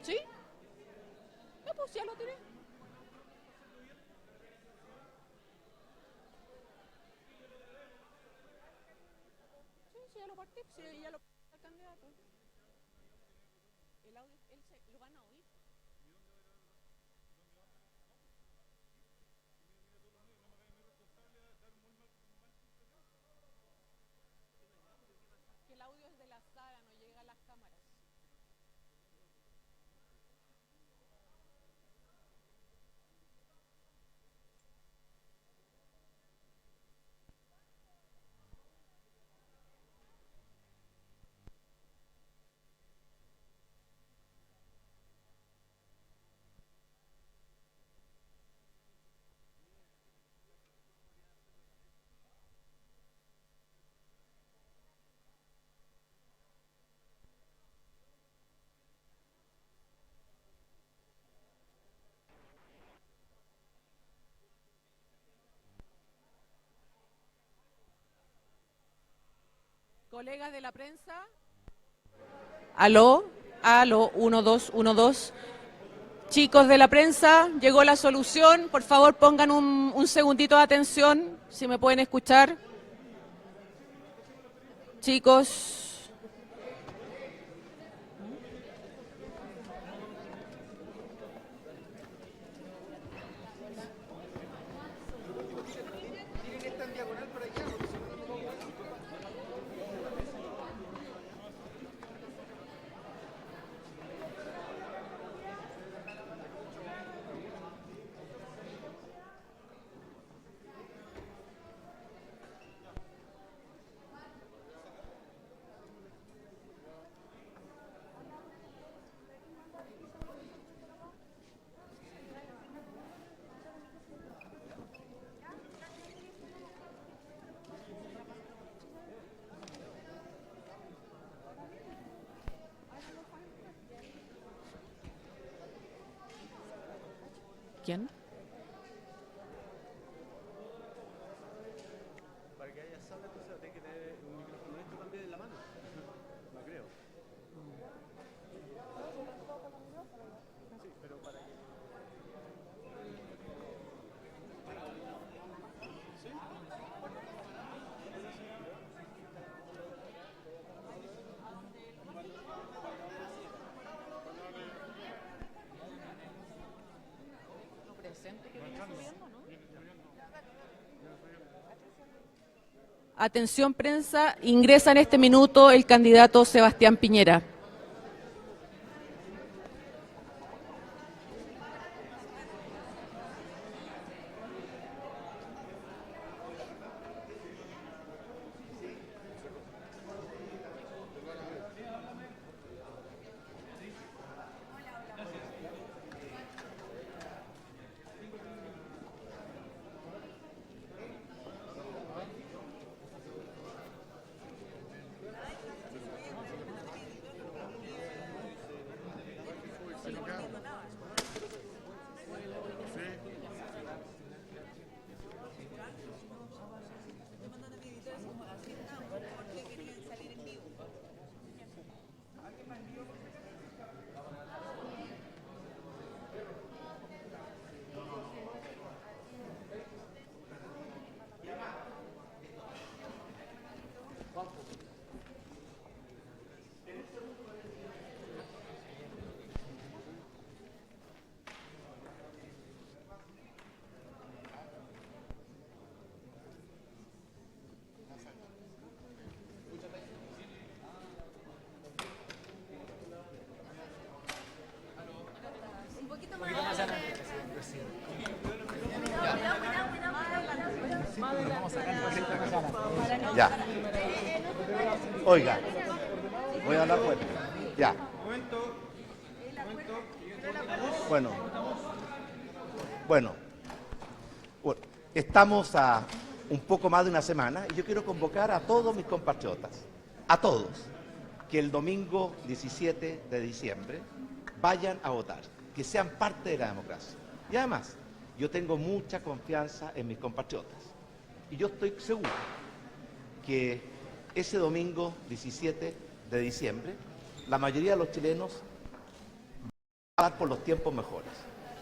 ¿Sí? No, pues ya lo tiré. Sí, sí, ya lo partí, sí, ya lo partí al candidato. El audio, ¿lo van a oír? Que el audio es de la sala, no llega a las cámaras. Colegas de la prensa. Aló, aló, 1, 2, 1, 2. Chicos de la prensa, llegó la solución. Por favor, pongan un segundito de atención, si me pueden escuchar. Chicos. ¿Quién? Para que haya sala, entonces tiene que tener un micrófono esto también en la mano. No creo. Sí, pero para que... ¿Sí? Atención prensa, ingresa en este minuto el candidato Sebastián Piñera. Ya. Oiga, voy a hablar fuerte. Ya. Bueno, estamos a un poco más de una semana y yo quiero convocar a todos mis compatriotas, a todos, que el domingo 17 de diciembre vayan a votar, que sean parte de la democracia. Y además, yo tengo mucha confianza en mis compatriotas y yo estoy seguro que ese domingo 17 de diciembre la mayoría de los chilenos van a dar por los tiempos mejores.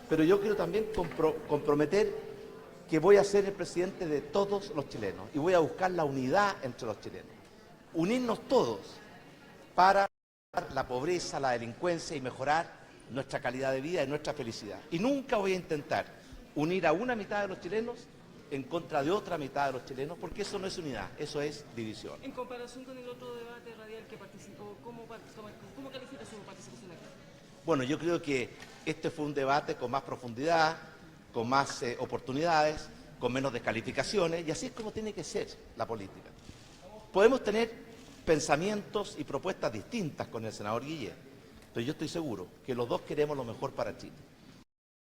Pero yo quiero también comprometer que voy a ser el presidente de todos los chilenos y voy a buscar la unidad entre los chilenos. Unirnos todos para la pobreza, la delincuencia y mejorar nuestra calidad de vida y nuestra felicidad. Y nunca voy a intentar unir a una mitad de los chilenos en contra de otra mitad de los chilenos, porque eso no es unidad, eso es división. En comparación con el otro debate radial que participó, ¿cómo califica su participación aquí? Bueno, yo creo que este fue un debate con más profundidad, con más oportunidades, con menos descalificaciones, y así es como tiene que ser la política. Podemos tener pensamientos y propuestas distintas con el senador Guillé, pero yo estoy seguro que los dos queremos lo mejor para Chile.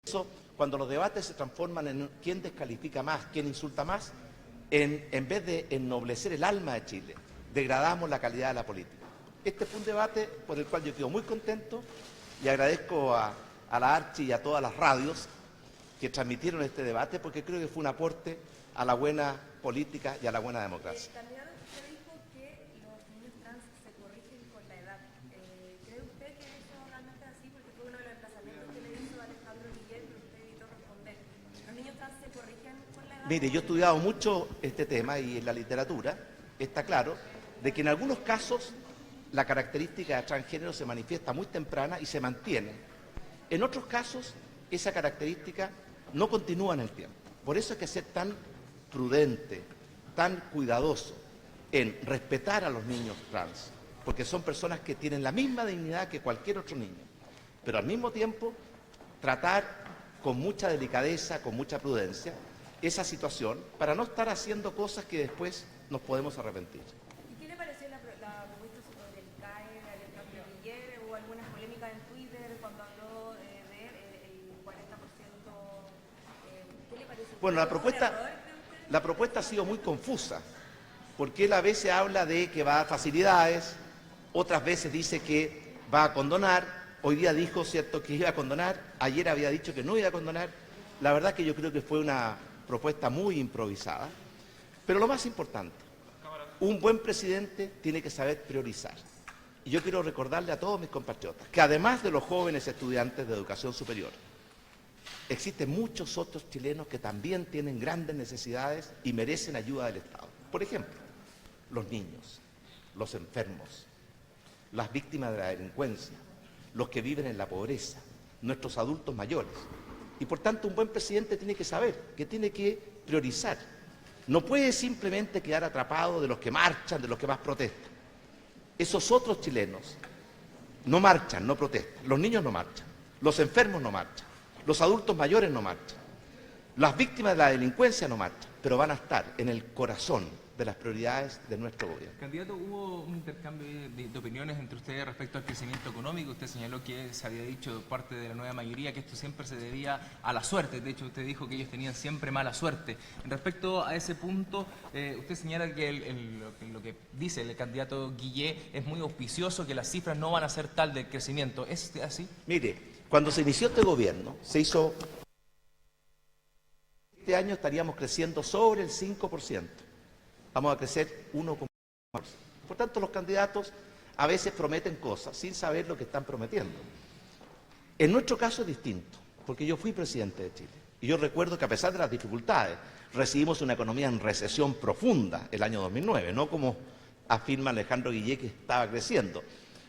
Por eso, cuando los debates se transforman en quién descalifica más, quién insulta más, en vez de ennoblecer el alma de Chile, degradamos la calidad de la política. Este fue un debate por el cual yo quedo muy contento y agradezco a la Archi y a todas las radios que transmitieron este debate, porque creo que fue un aporte a la buena política y a la buena democracia. También usted dijo que los niños trans se corrigen con la edad. ¿Cree usted que eso realmente es así? Porque fue uno de los emplazamientos que le hizo Alejandro Guillén, pero usted evitó responder. ¿Los niños trans se corrigen con la edad? Mire, yo he estudiado mucho este tema y en la literatura está claro de que en algunos casos la característica de transgénero se manifiesta muy temprana y se mantiene. En otros casos, esa característica no continúa en el tiempo. Por eso hay que ser tan prudente, tan cuidadoso en respetar a los niños trans, porque son personas que tienen la misma dignidad que cualquier otro niño, pero al mismo tiempo tratar con mucha delicadeza, con mucha prudencia, esa situación para no estar haciendo cosas que después nos podemos arrepentir. ¿Y qué le pareció la propuesta del CAE de Alejandro Guillén? ¿Hubo algunas polémicas en Twitter cuando habló de el 40%? ¿Qué le pareció? Bueno, la propuesta ha sido muy confusa, porque él a veces habla de que va a dar facilidades, otras veces dice que va a condonar, hoy día dijo, cierto, que iba a condonar, ayer había dicho que no iba a condonar. La verdad que yo creo que fue una propuesta muy improvisada, pero lo más importante, un buen presidente tiene que saber priorizar. Y yo quiero recordarle a todos mis compatriotas que además de los jóvenes estudiantes de educación superior, existen muchos otros chilenos que también tienen grandes necesidades y merecen ayuda del Estado. Por ejemplo, los niños, los enfermos, las víctimas de la delincuencia, los que viven en la pobreza, nuestros adultos mayores. Y por tanto un buen presidente tiene que saber que tiene que priorizar. No puede simplemente quedar atrapado de los que marchan, de los que más protestan. Esos otros chilenos no marchan, no protestan. Los niños no marchan, los enfermos no marchan, los adultos mayores no marchan, las víctimas de la delincuencia no marchan, pero van a estar en el corazón de las prioridades de nuestro gobierno. Candidato, hubo un intercambio de opiniones entre ustedes respecto al crecimiento económico. Usted señaló que se había dicho de parte de la nueva mayoría que esto siempre se debía a la suerte. De hecho, usted dijo que ellos tenían siempre mala suerte. Respecto a ese punto, usted señala que lo que dice el candidato Guillé es muy auspicioso, que las cifras no van a ser tal del crecimiento. ¿Es así? Mire, cuando se inició este gobierno, se hizo... Este año estaríamos creciendo sobre el 5%. Vamos a crecer 1,4%. Por tanto, los candidatos a veces prometen cosas sin saber lo que están prometiendo. En nuestro caso es distinto, porque yo fui presidente de Chile. Y yo recuerdo que a pesar de las dificultades, recibimos una economía en recesión profunda el año 2009, no como afirma Alejandro Guillé que estaba creciendo.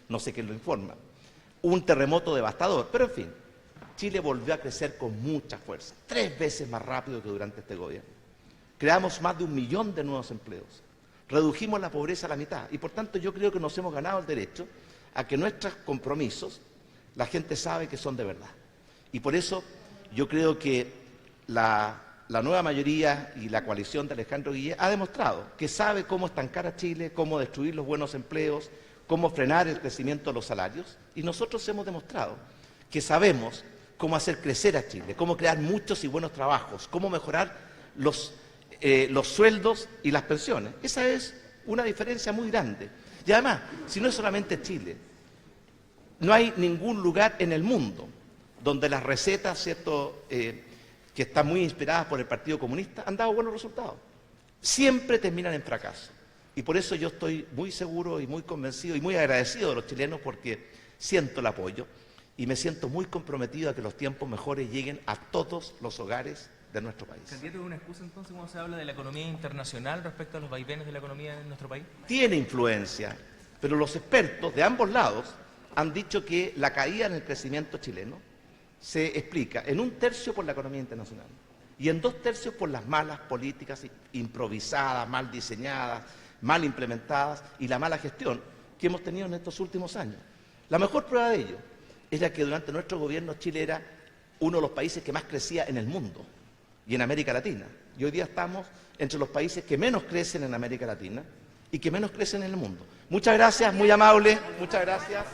No sé quién lo informa. Un terremoto devastador, pero en fin, Chile volvió a crecer con mucha fuerza, 3 veces más rápido que durante este gobierno. Creamos más de 1 millón de nuevos empleos. Redujimos la pobreza a la mitad y por tanto yo creo que nos hemos ganado el derecho a que nuestros compromisos la gente sabe que son de verdad. Y por eso yo creo que la nueva mayoría y la coalición de Alejandro Guillé ha demostrado que sabe cómo estancar a Chile, cómo destruir los buenos empleos, cómo frenar el crecimiento de los salarios. Y nosotros hemos demostrado que sabemos cómo hacer crecer a Chile, cómo crear muchos y buenos trabajos, cómo mejorar los sueldos y las pensiones. Esa es una diferencia muy grande. Y además, si no es solamente Chile, no hay ningún lugar en el mundo donde las recetas, ¿cierto?, que están muy inspiradas por el Partido Comunista, han dado buenos resultados. Siempre terminan en fracaso. Y por eso yo estoy muy seguro y muy convencido y muy agradecido de los chilenos porque siento el apoyo y me siento muy comprometido a que los tiempos mejores lleguen a todos los hogares de nuestro país. ¿Candidato, es una excusa entonces cuando se habla de la economía internacional respecto a los vaivenes de la economía en nuestro país? Tiene influencia, pero los expertos de ambos lados han dicho que la caída en el crecimiento chileno se explica en 1/3 por la economía internacional y en 2/3 por las malas políticas improvisadas, mal diseñadas, mal implementadas y la mala gestión que hemos tenido en estos últimos años. La mejor prueba de ello era que durante nuestro gobierno Chile era uno de los países que más crecía en el mundo y en América Latina. Y hoy día estamos entre los países que menos crecen en América Latina y que menos crecen en el mundo. Muchas gracias, muy amable, muchas gracias.